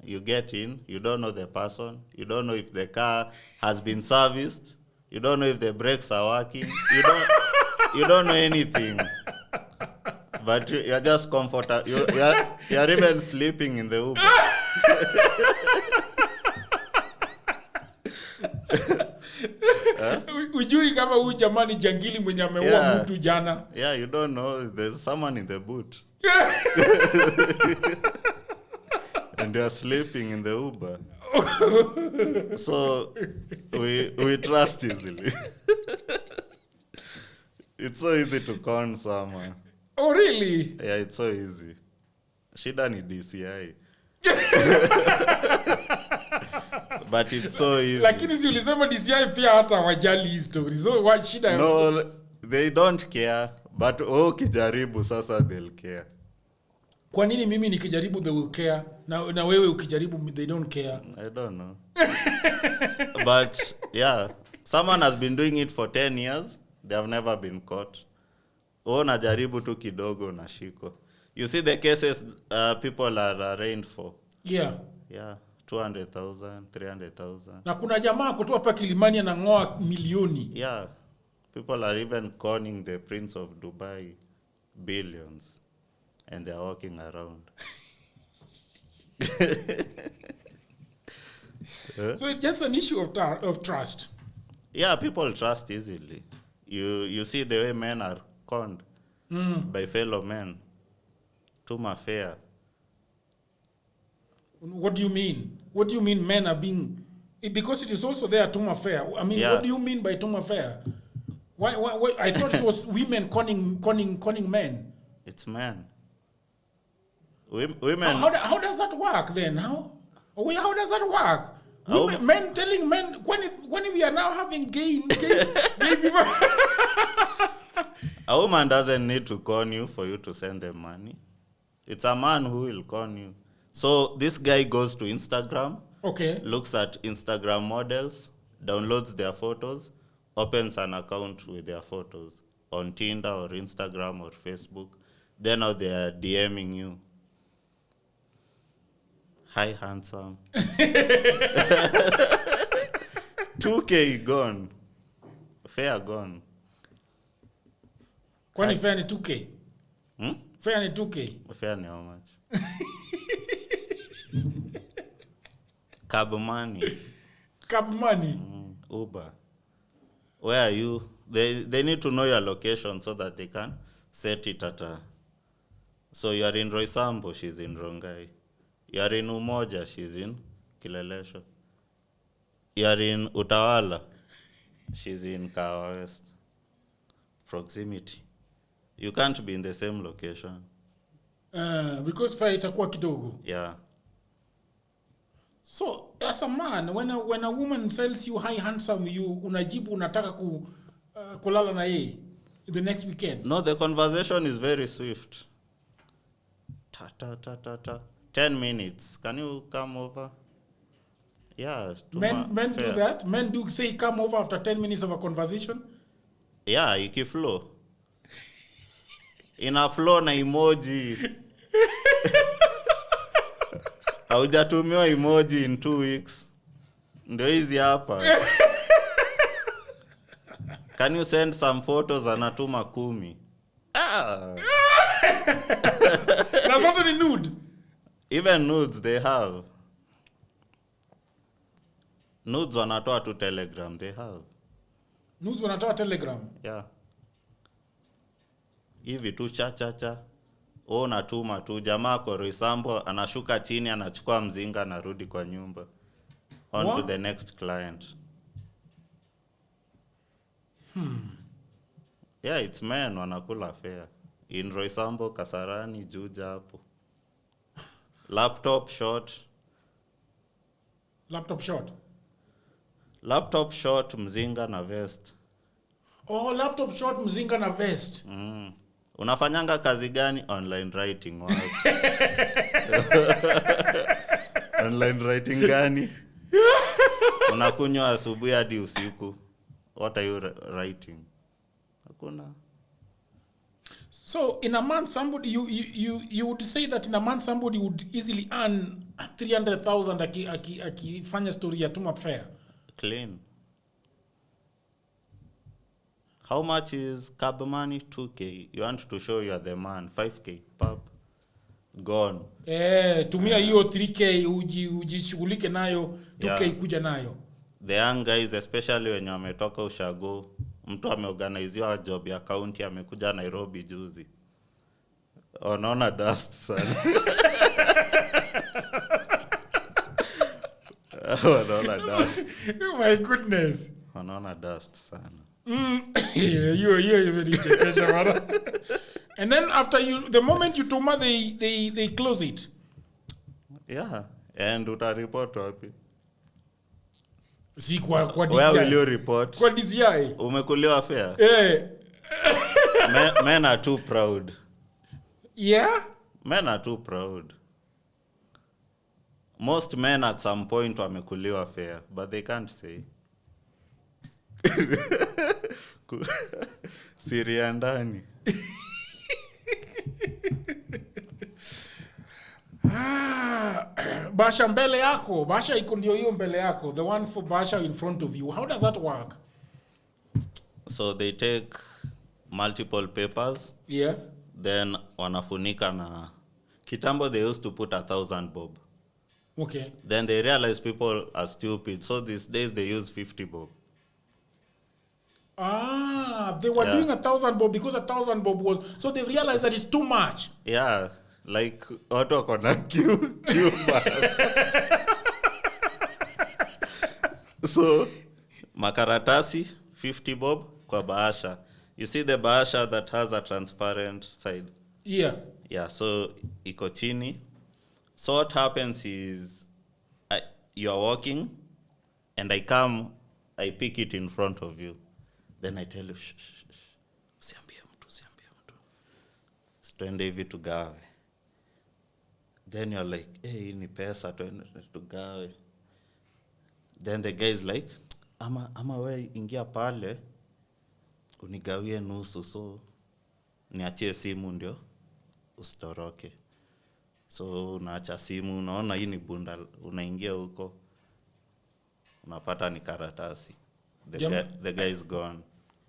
you get in, you don't know the person, you don't know if the car has been serviced, you don't know if the brakes are working, you don't know anything. But you're just comfortable. You're even sleeping in the Uber. Ujui kama huyu jamani jangili mwenye ameua mtu jana. Yeah, you don't know. There's someone in the boot. And you're sleeping in the Uber. So we trust easily. It's so easy to con someone. Oh, really? Yeah, it's so easy. Shida ni DCI. But it's so easy. Lakini si ulisema DCI pia hata wajali history. So what shida? No, they don't care. But ukijaribu sasa they'll care. Kwa nini mimi nikijaribu they will care? Na wewe ukijaribu they don't care? I don't know. But yeah, someone has been doing it for 10 years. They have never been caught. Najaribu tu kidogo na shiko. You see the cases people are arraigned for. Yeah. Yeah, 200,000, 300,000. Na kuna jamaa kutoa hapa Kilimani anangoa milioni. Yeah. People are even conning the Prince of Dubai billions. And they are walking around. So it's just an issue of trust. Yeah, people trust easily. You see the way men are conned by fellow men. Tuma fair. What do you mean? What do you mean men are being... Because it is also there Tuma fair. I mean, What do you mean by Tuma fair? Why? I thought it was women conning men. It's men. Women. How does that work then? How does that work? Men telling men when we are now having gay people. A woman doesn't need to con you for you to send them money. It's a man who will con you. So this guy goes to Instagram, looks at Instagram models, downloads their photos, opens an account with their photos on Tinder or Instagram or Facebook. Then now they are DMing you. Hi, handsome. 2K gone. Fair gone. Kwani fair ni 2K? Fair ni 2K? Fair ni how much? Cab money. Cab money? Uber. Where are you? They need to know your location so that they can set it at a... So you are in Roysambu, she's in Rongai. You are in Umoja, she's in Kilelesho. You are in Utawala, she's in Kawa West. Proximity. You can't be in the same location. Because fare itakuwa kidogo. Yeah. So, as a man, when a woman sells you hi handsome, you unajibu unataka kulala na yeye the next weekend. No, the conversation is very swift. Ta. 10 minutes. Can you come over? Yeah. Men do that? Men do say come over after 10 minutes of a conversation? Yeah, ikiflow. Ina flow na emoji. Haujatumiwa emoji in 2 weeks. Ndio hizi hapa. Can you send some photos? Anatuma 10. That's not any nude. Even nudes they have. Nudes wanatoa tu Telegram, they have. Nudes wanatoa Telegram? Yeah. Hivi tu cha. Unatuma tu jamaa kwa Roysambo anashuka chini anachukua mzinga anarudi kwa nyumba. On to the next client. Yeah, it's men wanakula fare. In Roysambo, Kasarani, Juja hapo. Laptop short, mzinga na vest. Oh, laptop short, mzinga na vest. Unafanyanga kazi gani? Online writing. Online writing gani? Unakunywa asubuhi hadi usiku. What are you writing? Hakuna. So in a month, somebody you would say that in a month somebody would easily earn 300,000 akifanya story ya tuma fare. Clean. How much is cab money? 2K. You want to show you are the man. 5K. Pub. Gone. Tumia hiyo 3K ujishughulike nayo, 2K kuja nayo. The young guys, especially when wametoka ushago, mtu ameorganiziwa job ya county amekuja Nairobi juzi. Wanaona dust sana. Wanaona dust. Oh my goodness. Wanaona dust sana. You very chekesha mara. And then after the moment you tuma, they close it. Yeah. And utariport wapi? Si kwa DCI. Where will you report? Kwa DCI. Umekuliwa fare? Men are too proud. Yeah? Men are too proud. Most men at some point wamekuliwa fare, but they can't say. Siria ndani. Basha mbele yako. Basha iko ndio hiyo mbele yako. The one for Basha in front of you. How does that work? So they take multiple papers. Yeah. Then wanafunika na kitambo they used to put 1,000 bob. Okay. Then they realize people are stupid. So these days they use 50 bob. They were doing 1,000 bob because 1,000 bob was... So they realized that it's too much. Yeah. Like, watu wako na Q So, makaratasi, 50 bob kwa bahasha. You see the bahasha that has a transparent side? Yeah. Yeah, so iko chini. So what happens is, you are walking, and I pick it in front of you. Then I tell you, shh. Usiambie mtu. Twende hivi tugawe. Then you're like, hey, ni pesa, twende tugawe. Then the guy is like, ama we ingia pale, unigawie nusu, so niachie simu ndio usitoroke. So unaacha simu, unaona hii ni bunda, unaingia huko, unapata ni karatasi. The guy is gone.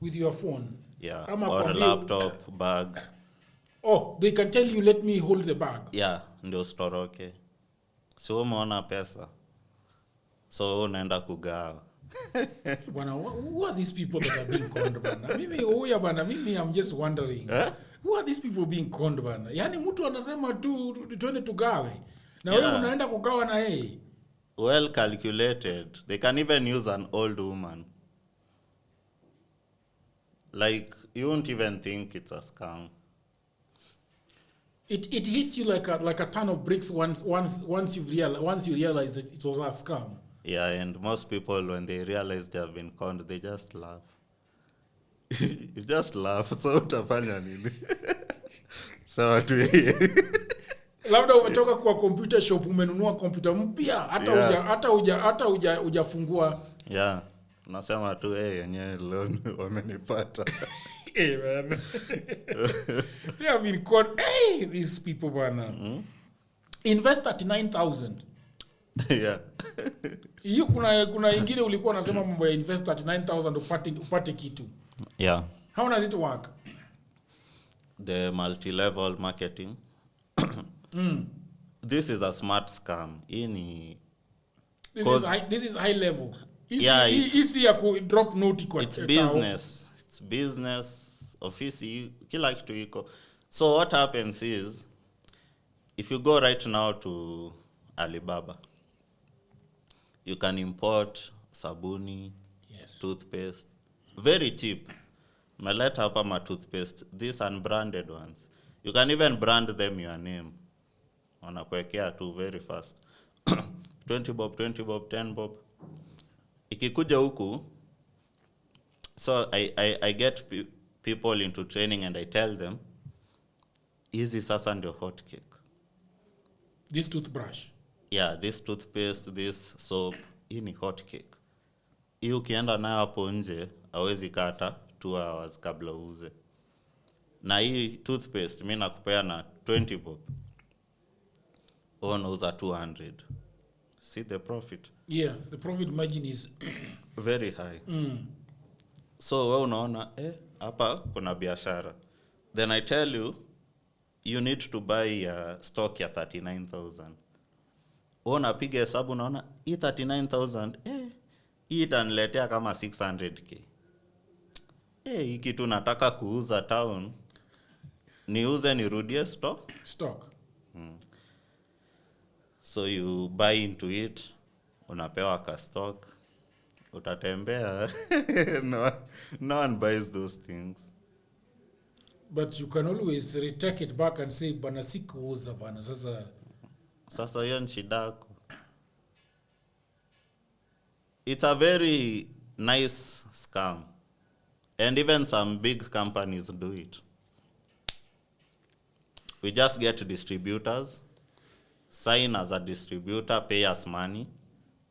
With your phone? Yeah, or a laptop, bag. Oh, they can tell you, let me hold the bag. Yeah, ndio usitoroke. So umeona pesa. So unaenda kugawa. Bwana, who are these people that are being conned, bana? Mimi I'm just wondering. Who are these people being conned, bana? Yaani mtu anasema tu twende tugawe. Na wewe unaenda kugawa na yeye. Well calculated. They can even use an old woman. Like, you won't even think it's a scam. It hits you like a ton of bricks once you realize that it was a scam. Yeah, and most people, when they realize they have been conned, they just laugh. You just laugh. So utafanya nini? Sawa tu yeye. Labda umetoka kwa computer shop umenunua computer mpya hata hujafungua. Yeah. Unasema tu yenyewe loan wamenipata. Hey man. They have been caught. Hey, these people bana. Invest 39,000. Yeah. Hiyo kuna ingine ulikuwa unasema mambo ya invest 39,000 upate kitu. Yeah. How does it work? The multi-level marketing. This is a smart scam. This is high level. Yeah, drop note kwa. It's business. It's business. Office. Kila kitu iko. So what happens is, if you go right now to Alibaba, you can import sabuni, Yes. toothpaste, very cheap. Meleta hapa ma toothpaste, these unbranded ones. You can even brand them your name. Wanakuwekea tu very fast. 20 bob, 10 bob. Ikikuja huku, so I get people into training and I tell them, hizi sasa ndio hot cake. This toothbrush. Yeah, this toothpaste, this soap, hii ni hot cake. Hii ukienda nayo hapo nje, hawezi kata 2 hours kabla uuze. Na hii toothpaste, mimi nakupea na 20 bob. Unauza 200. See the profit? Yeah, the profit margin is very high. So wewe unaona hapa kuna biashara. Then I tell you, you need to buy stock ya 39,000. Unapiga hesabu unaona hii 39,000 hii itaniletea kama 600k. Hii kitu nataka kuuza town. Niuze nirudie stock. So you buy into it, unapewa ka stock, utatembea. No one buys those things. But you can always retake it back and say, bana sikuuza bana Sasa hiyo ni shida yako. It's a very nice scam. And even some big companies do it. We just get distributors, sign as a distributor, pay us money,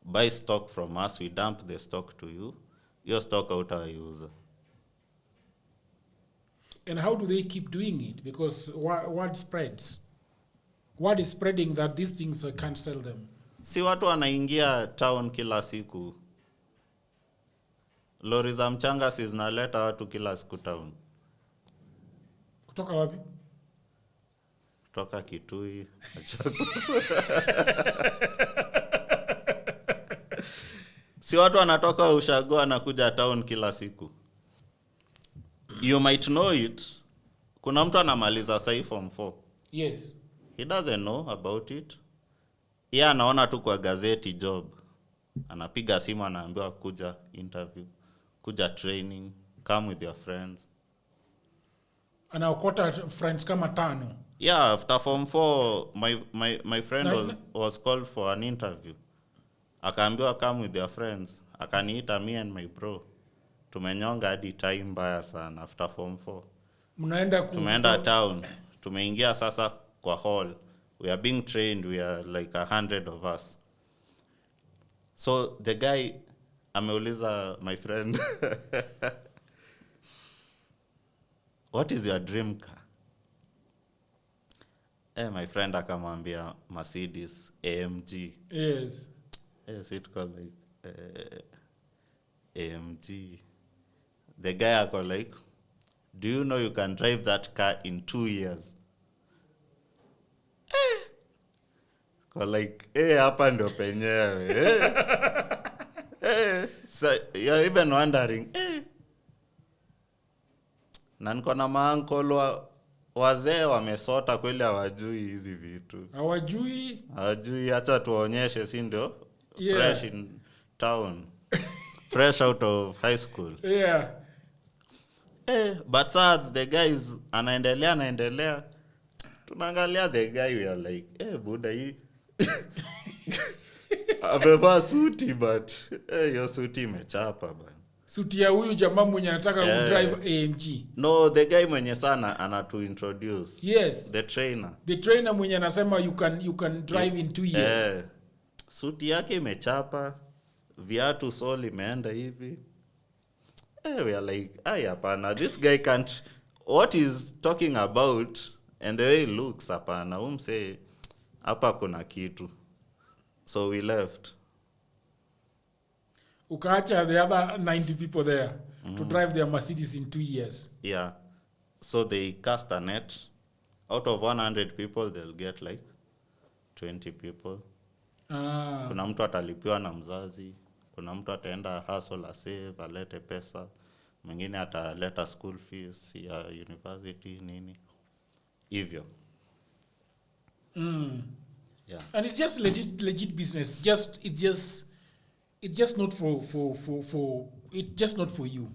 buy stock from us, we dump the stock to you. Your stock out our user. And how do they keep doing it? Because word spreads. Word is spreading that these things I can't sell them. Si watu wanaingia town kila siku. Lori za mchanga si zinaleta watu kila siku town. Kutoka wapi? Kutoka Kitui. Si watu wanatoka Ushago anakuja town kila siku. You might know it. Kuna mtu anamaliza sai form 4. Yes. He doesn't know about it. Yeye anaona tu kwa gazeti job. Anapiga simu anaambiwa kuja interview, kuja training, come with your friends. Anaokota friends kama 5. Yeah, after form 4 my friend was called for an interview. Akaambiwa come with your friends. Akaniita me and my bro. Tumenyonga hadi time mbaya sana after form 4. Tumeenda town. Tumeingia sasa kwa hall. We are being trained. We are like 100 of us. So the guy ameuliza my friend, what is your dream car? My friend akamwambia Mercedes AMG. Yes. Yes, it called like AMG. The guy ako like, do you know you can drive that car in 2 years? Ko like, hapa ndo penyewe. So you're even wondering, na niko na mauncle wazee wamesota kweli hawajui hizi vitu. Hawajui hata tuonyeshe si ndio? Yeah. Fresh in town. Fresh out of high school. Yeah. But sad the guys anaendelea tunaangalia the guy, we are like, buda hii amevaa suti, but hiyo suti imechapa bana. Suti ya huyu jamaa mwenye anataka drive AMG. No, the guy mwenye sana anatu introduce. Yes. The trainer mwenye anasema you can drive in 2 years. Suti yake imechapa, viatu soli imeenda hivi. We are like, hapana, this guy can't, what he's talking about and the way he looks, hapana, umse hapa kuna kitu. So we left. Ukaacha the other 90 people there to drive their Mercedes in 2 years. Yeah. So they cast a net. Out of 100 people, they'll get like 20 people. Kuna mtu atalipiwa na mzazi. Kuna mtu ataenda hustle save, alete pesa. Mwingine ataleta school fees ya university nini. Hivyo. Yeah. And it's just legit business. It's just not for it's just not for you.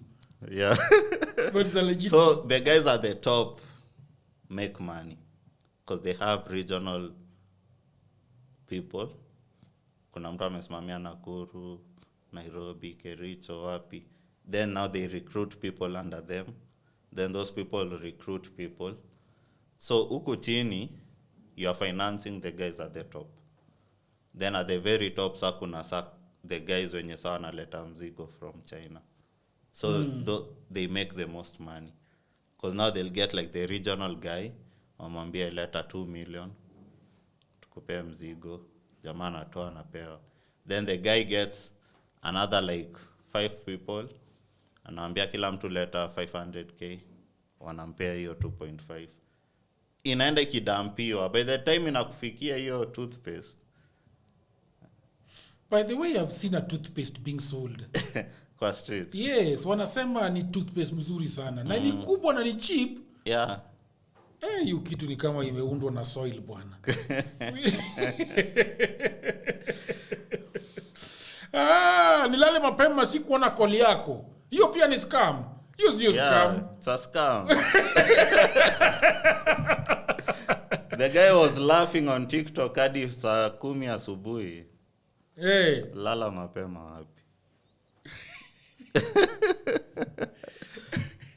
Yeah. But it's a legit So the guys at the top make money because they have regional people. Kuna mtu amesimamia Nakuru, Nairobi, Kericho, wapi. Then now they recruit people under them. Then those people recruit people. So huku chini, you are financing the guys at the top. Then at the very top, kuna the guys wenye sawa wanaleta mzigo from China. So they make the most money. Because now they'll get like the regional guy, wamwambia leta 2 million, tukupea mzigo, jamaa anatoa anapewa. Then the guy gets another like 5 people, anaambia kila mtu leta 500k, wanampea hiyo 2.5. Inaenda kidampiwa. By the time inakufikia hiyo toothpaste. By the way, I've seen a toothpaste being sold. Kwa street. Yes, wanasema ni toothpaste mzuri sana. Na ni kubwa na ni cheap. Yeah. Hiyo kitu ni kama imeundwa na soil bwana. Nilale mapema sikuona call yako. Hiyo pia ni scam. Hiyo sio scam. It's a scam. The guy was laughing on TikTok hadi saa 10 asubuhi. Lala mapema wapi?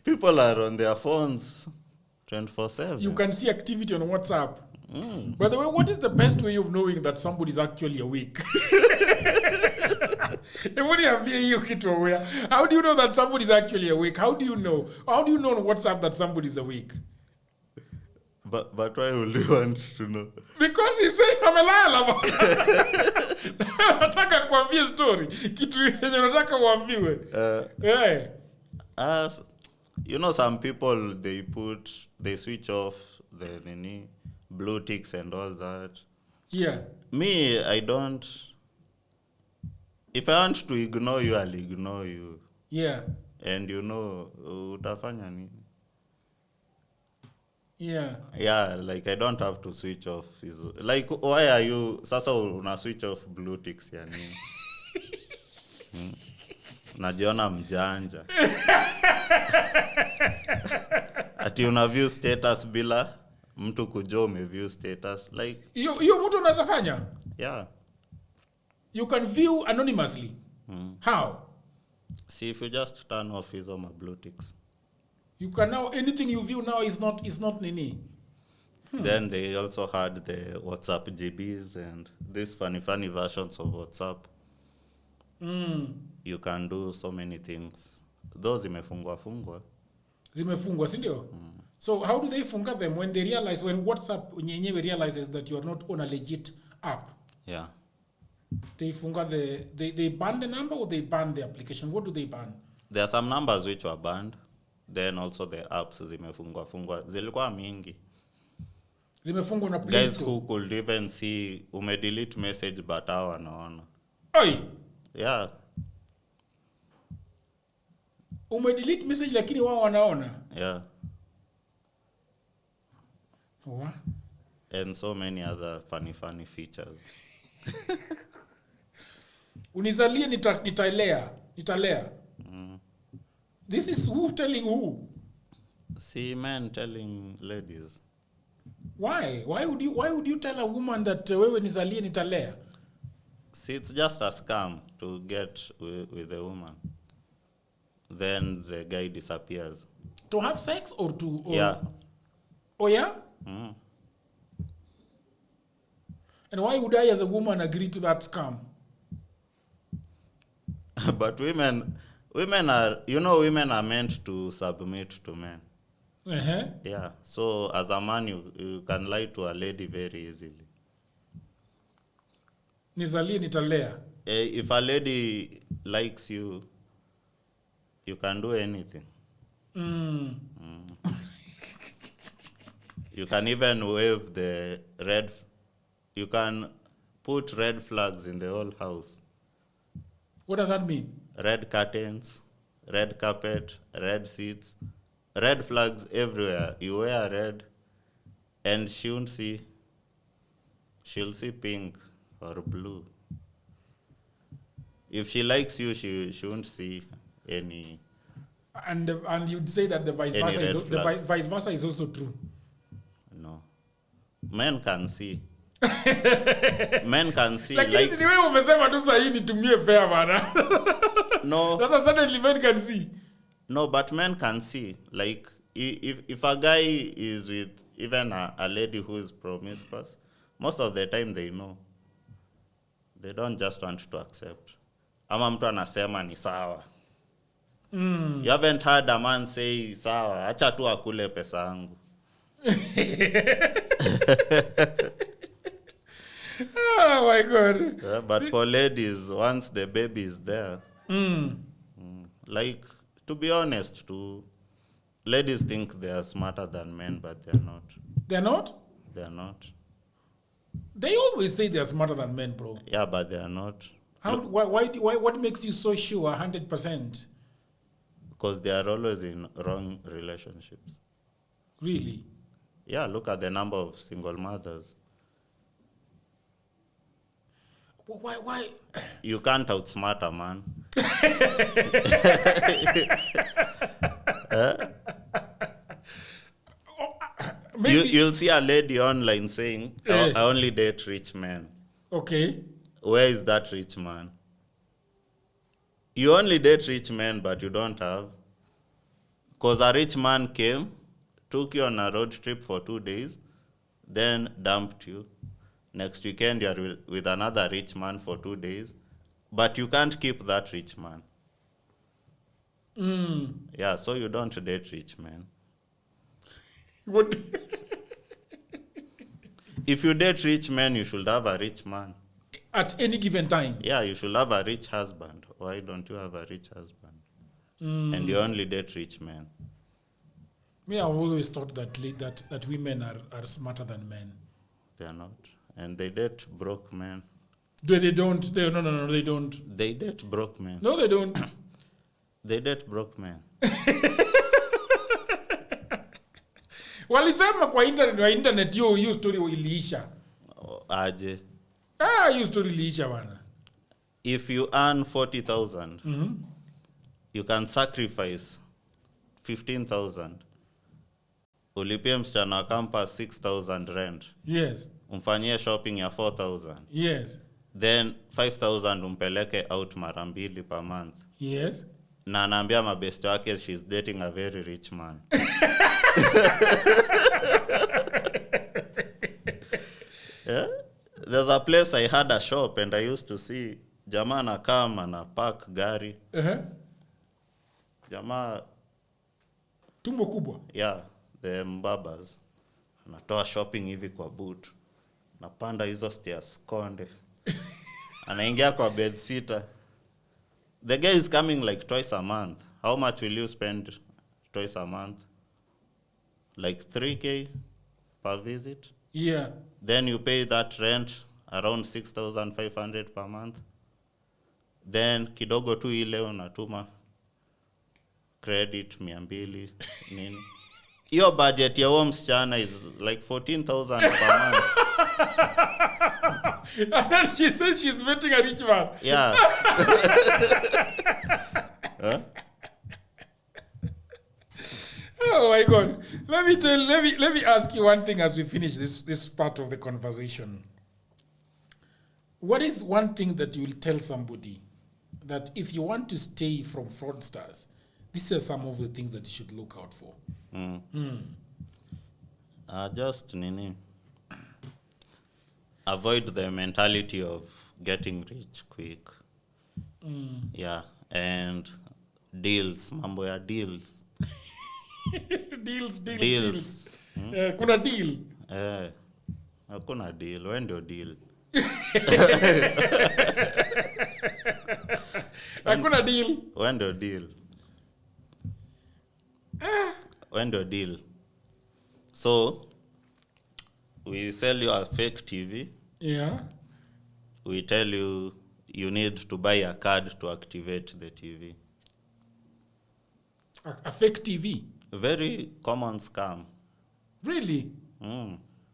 People are on their phones 24/7. You can see activity on WhatsApp. By the way, what is the best way of knowing that somebody is actually awake? How do you know that somebody is actually awake? How do you know? How do you know on WhatsApp that somebody is awake? But why would you want to know? Because he's saying amelala. Nataka kuambia story. Kitu yenye nataka uambiwe. You know, some people they switch off the blue ticks and all that. Yeah. Me, I don't. If I want to ignore you, I'll ignore you. Yeah. And utafanya nini? Yeah. Yeah, like I don't have to switch off. Like, why are you sasa una switch off blue ticks ya nini? Najiona mjanja. Ati una view status bila mtu kujua umeview status. Like hiyo mtu unaweza fanya? Yeah. You can view anonymously. How? See, if you just turn off hizo blue ticks. You can now, anything you view now is not nini. Then they also had the WhatsApp GBs and these funny versions of WhatsApp. You can do so many things. Those zimefungwa. Zimefungwa, si ndio? So how do they funga them when WhatsApp nyenyewe realizes that you are not on a legit app? Yeah. They funga they ban the number or they ban the application? What do they ban? There are some numbers which were banned. Then also the apps zimefungwa. Zilikuwa mingi. Zimefungwa na Play Guys Store. who could even see delete message but hao wanaona. Oi. Yeah. Delete message lakini wao wanaona. Yeah. What? And so many other funny features. Unizalie nitalea. This is who telling who? See, men telling ladies. Why? Why would you tell a woman that wewe nizalie nitalea? See, it's just a scam to get with the woman. Then the guy disappears. To have sex or to... Or, Yeah. Oh, yeah? Mm. And why would I, as a woman, agree to that scam? But women are meant to submit to men. Uh-huh. Yeah. So as a man, you can lie to a lady very easily. Nizalie nitalea. If a lady likes you, you can do anything. Mm. You can even wave the you can put red flags in the whole house. What does that mean? Red curtains, red carpet, red seats, red flags everywhere. You wear red, and she'll see pink or blue. If she likes you, she won't see any. And you'd say that the vice versa vice versa is also true. No, men can see. Men can see. Like Like the way umesema tu sahi nitumie fair bana. no. That's what suddenly men can see. No, but men can see. Like, if a guy is with even a lady who is promiscuous, most of the time they know. They don't just want to accept. Ama mtu anasema ni sawa. You haven't heard a man say, sawa, acha tu akule pesa yangu. Oh my God. Yeah, but for ladies, once the baby is there, like, to be honest, ladies think they are smarter than men, but they're not. They're not? They're not. They always say they're smarter than men, bro. Yeah, but they're not. Why, what makes you so sure 100%? Because they are always in wrong relationships. Really? Yeah, look at the number of single mothers. Why? You can't outsmart a man. You'll see a lady online saying, I only date rich men. Okay. Where is that rich man? You only date rich men, but you don't have. Because a rich man came, took you on a road trip for 2 days, then dumped you. Next weekend, you're with another rich man for 2 days, but you can't keep that rich man. Yeah, so you don't date rich men. What? If you date rich men, you should have a rich man. At any given time? Yeah, you should have a rich husband. Why don't you have a rich husband? And you only date rich men. Me, I've always thought that women are smarter than men. They are not. And they date broke men. They don't. No, they don't. They date broke men. No, they don't. They date broke men. Walisema kwa internet hiyo story iliisha. Aje. Hiyo story iliisha bana. If you earn 40,000, you can sacrifice 15,000. Ulipie msichana wa campus 6,000 rent. Yes. Umfanyie shopping ya 4,000. Yes. Then 5,000 umpeleke out mara mbili per month. Yes. Na anaambia mabeste wake she's dating a very rich man. Yeah? There's a place I had a shop and I used to see jamaa na kama na park gari. Jamaa tumbo kubwa. Yeah, the mbabas. Anatoa shopping hivi kwa boot. Napanda hizo stairs konde. Anaingia kwa bed sitter. The guy is coming like twice a month. How much will you spend twice a month? Like 3K per visit? Yeah. Then you pay that rent around 6,500 per month. Then kidogo tu ile unatuma credit 200 nini. Your budget ya huo msichana is like 14,000 per month. And then she says she's dating a rich man. Yeah. Huh? Oh my God. Let me ask you one thing as we finish this part of the conversation. What is one thing that you will tell somebody that if you want to stay from fraudsters, these are some of the things that you should look out for? Just avoid the mentality of getting rich quick. Yeah, and deals, mambo ya deals. Deals. Kuna deal. Hakuna deal, when do deal? Hakuna deal. When do deal? When do deal? So, we sell you a fake TV. Yeah. We tell you need to buy a card to activate the TV. A fake TV? Very common scam. Really?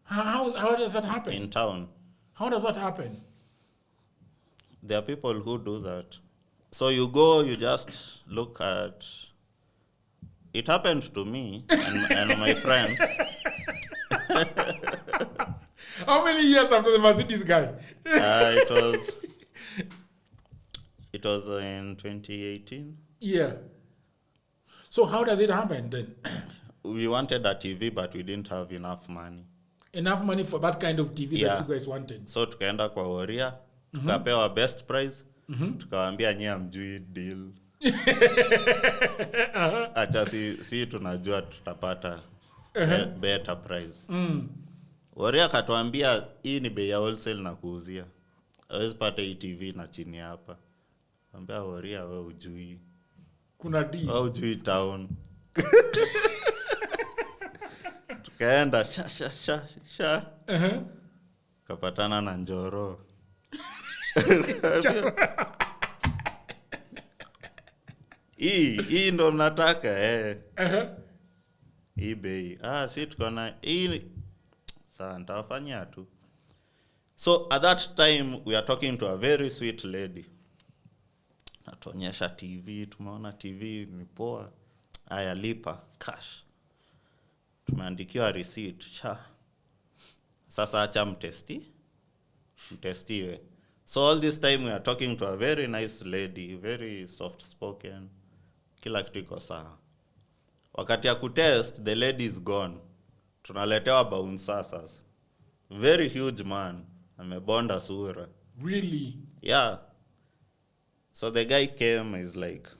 How does that happen? In town. How does that happen? There are people who do that. So you go, you just look at... It happened to me and my friend. How many years after the Mercedes guy? It was in 2018. Yeah. So how does it happen then? We wanted a TV, but we didn't have enough money. Enough money for that kind of TV that you guys wanted? So tukaenda kwa Warrior, tukapewa best price, tukawaambia nyie hamjui deal. Acha si tunajua tutapata better price. Warrior akatuambia hii ni bei ya wholesale na kuuzia. Hawezi pata hii TV na chini hapa. Ambia Warrior wewe hujui. Kuna deal. Wewe hujui town. Tukaenda sha. Kapatana na Njoro. Hii ndo mnataka hii bei. Si tukona hii sasa nitawafanyia tu. So at that time we are talking to a very sweet lady. Natuonyesha TV, tumeona TV ni poa. Aya lipa cash. Tumeandikiwa receipt. Sasa acha mtestiwe. So all this time we are talking to a very nice lady, very soft spoken. Kila kitu iko sawa. Wakati ya kutest, the lady is gone. Tunaletewa bouncer sasa. Very huge man. Amebonda sura. Really? Yeah. So the guy came, is like,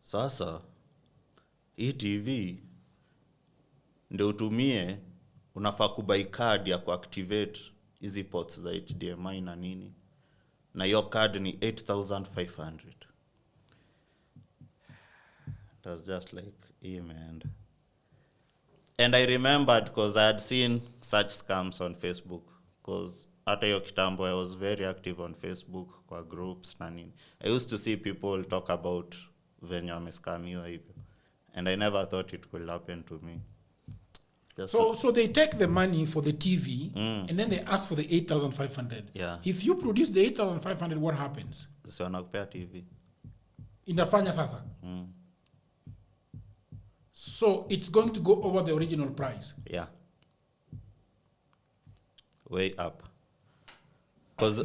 sasa, hii TV, ndio utumie, unafaa kubuy card ya kuactivate hizi ports za HDMI na nini. Na your card ni 8,500. It was just like, man. And I remembered because I had seen such scams on Facebook. Because hata hiyo kitambo I was very active on Facebook kwa groups na nini. I used to see people talk about venye wameskamiwa hivyo. And I never thought it could happen to me. So they take the money for the TV and then they ask for the 8,500. Yeah. If you produce the 8,500, what happens? So wanakupea TV. Inafanya sasa? So it's going to go over the original price? Yeah. Way up. Because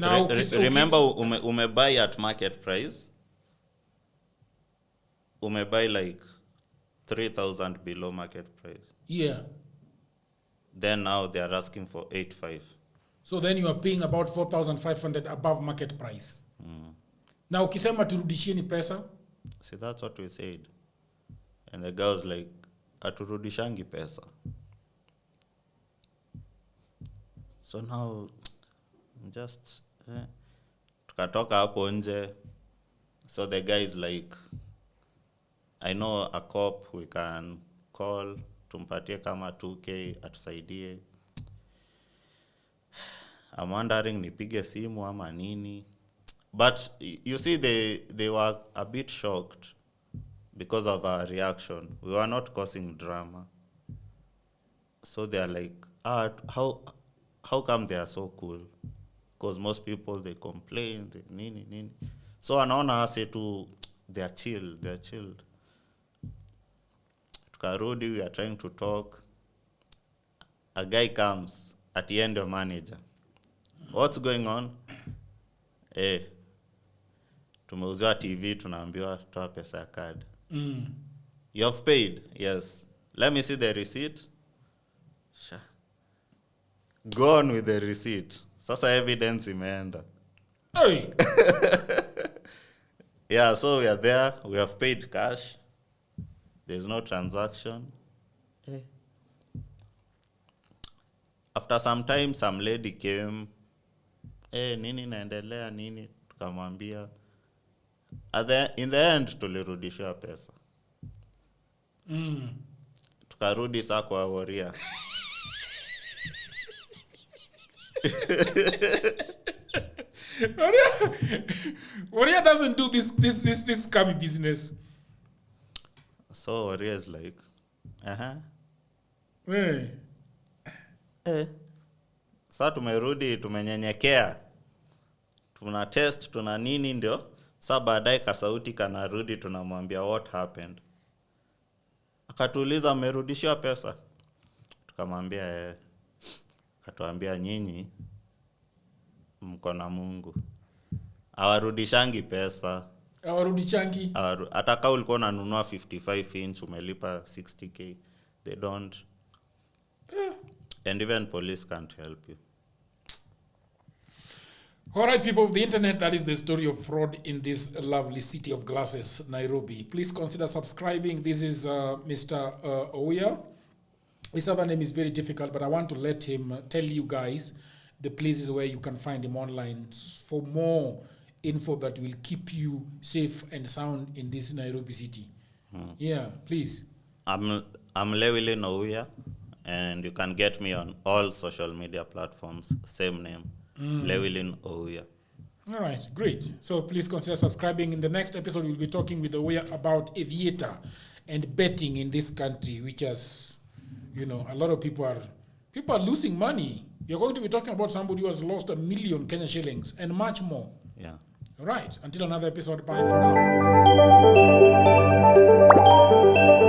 remember, buy at market price. Buy like 3,000 below market price. Yeah. Then now they are asking for 8,500. So then you are paying about 4,500 above market price. Now ukisema turudishieni pesa? See, that's what we said. And the guy was like, aturudishangi pesa. So now, just, tukatoka hapo nje. So the guy is like, I know a cop we can call, tumpatie kama 2K, atusaidie. I'm wondering nipige simu ama nini. But you see, they were a bit shocked because of our reaction. We were not causing drama. So they are like, how come they are so cool? Because most people, they complain, they nini. So anaona ase tu, they are chilled. Tukarudi, we are trying to talk. A guy comes, at the end, your manager. What's going on? Tumeuziwa TV, tunaambiwa toa pesa ya card. You have paid? Yes. Let me see the receipt. Sure. Go on with the receipt. Sasa evidence imeenda. Hey. Yeah, so we are there. We have paid cash. There's no transaction. After some time, some lady came. Nini naendelea nini? Tukamwambia. In the end, tulirudishiwa pesa. Tukarudi saa kwa Ouya. Ouya doesn't do this scammy business. So Ouya is like, Sasa tumerudi, tumenyenyekea. Tuna test, tuna nini ndio. Sasa baadaye kasauti kanarudi, tunamwambia what happened. Akatuuliza mmerudishiwa pesa. Tukamwambia akatuambia nyinyi mko na Mungu. Hawarudishangi pesa. Hawarudishangi. Hata kama ulikuwa unanunua 55 inch umelipa 60k. They don't. And even police can't help you. All right, people of the internet, that is the story of fraud in this lovely city of glasses, Nairobi. Please consider subscribing. This is Mr. Ouya. His other name is very difficult, but I want to let him tell you guys the places where you can find him online for more info that will keep you safe and sound in this Nairobi city. Yeah, please. I'm Llewellyn Ouya, and you can get me on all social media platforms. Same name, Llewellyn Ouya. All right, great. So please consider subscribing. In the next episode, we'll be talking with Ouya about aviator and betting in this country, which has, a lot of people are losing money. You're going to be talking about somebody who has lost 1 million Kenyan shillings and much more. Yeah. All right. Until another episode. Bye for now.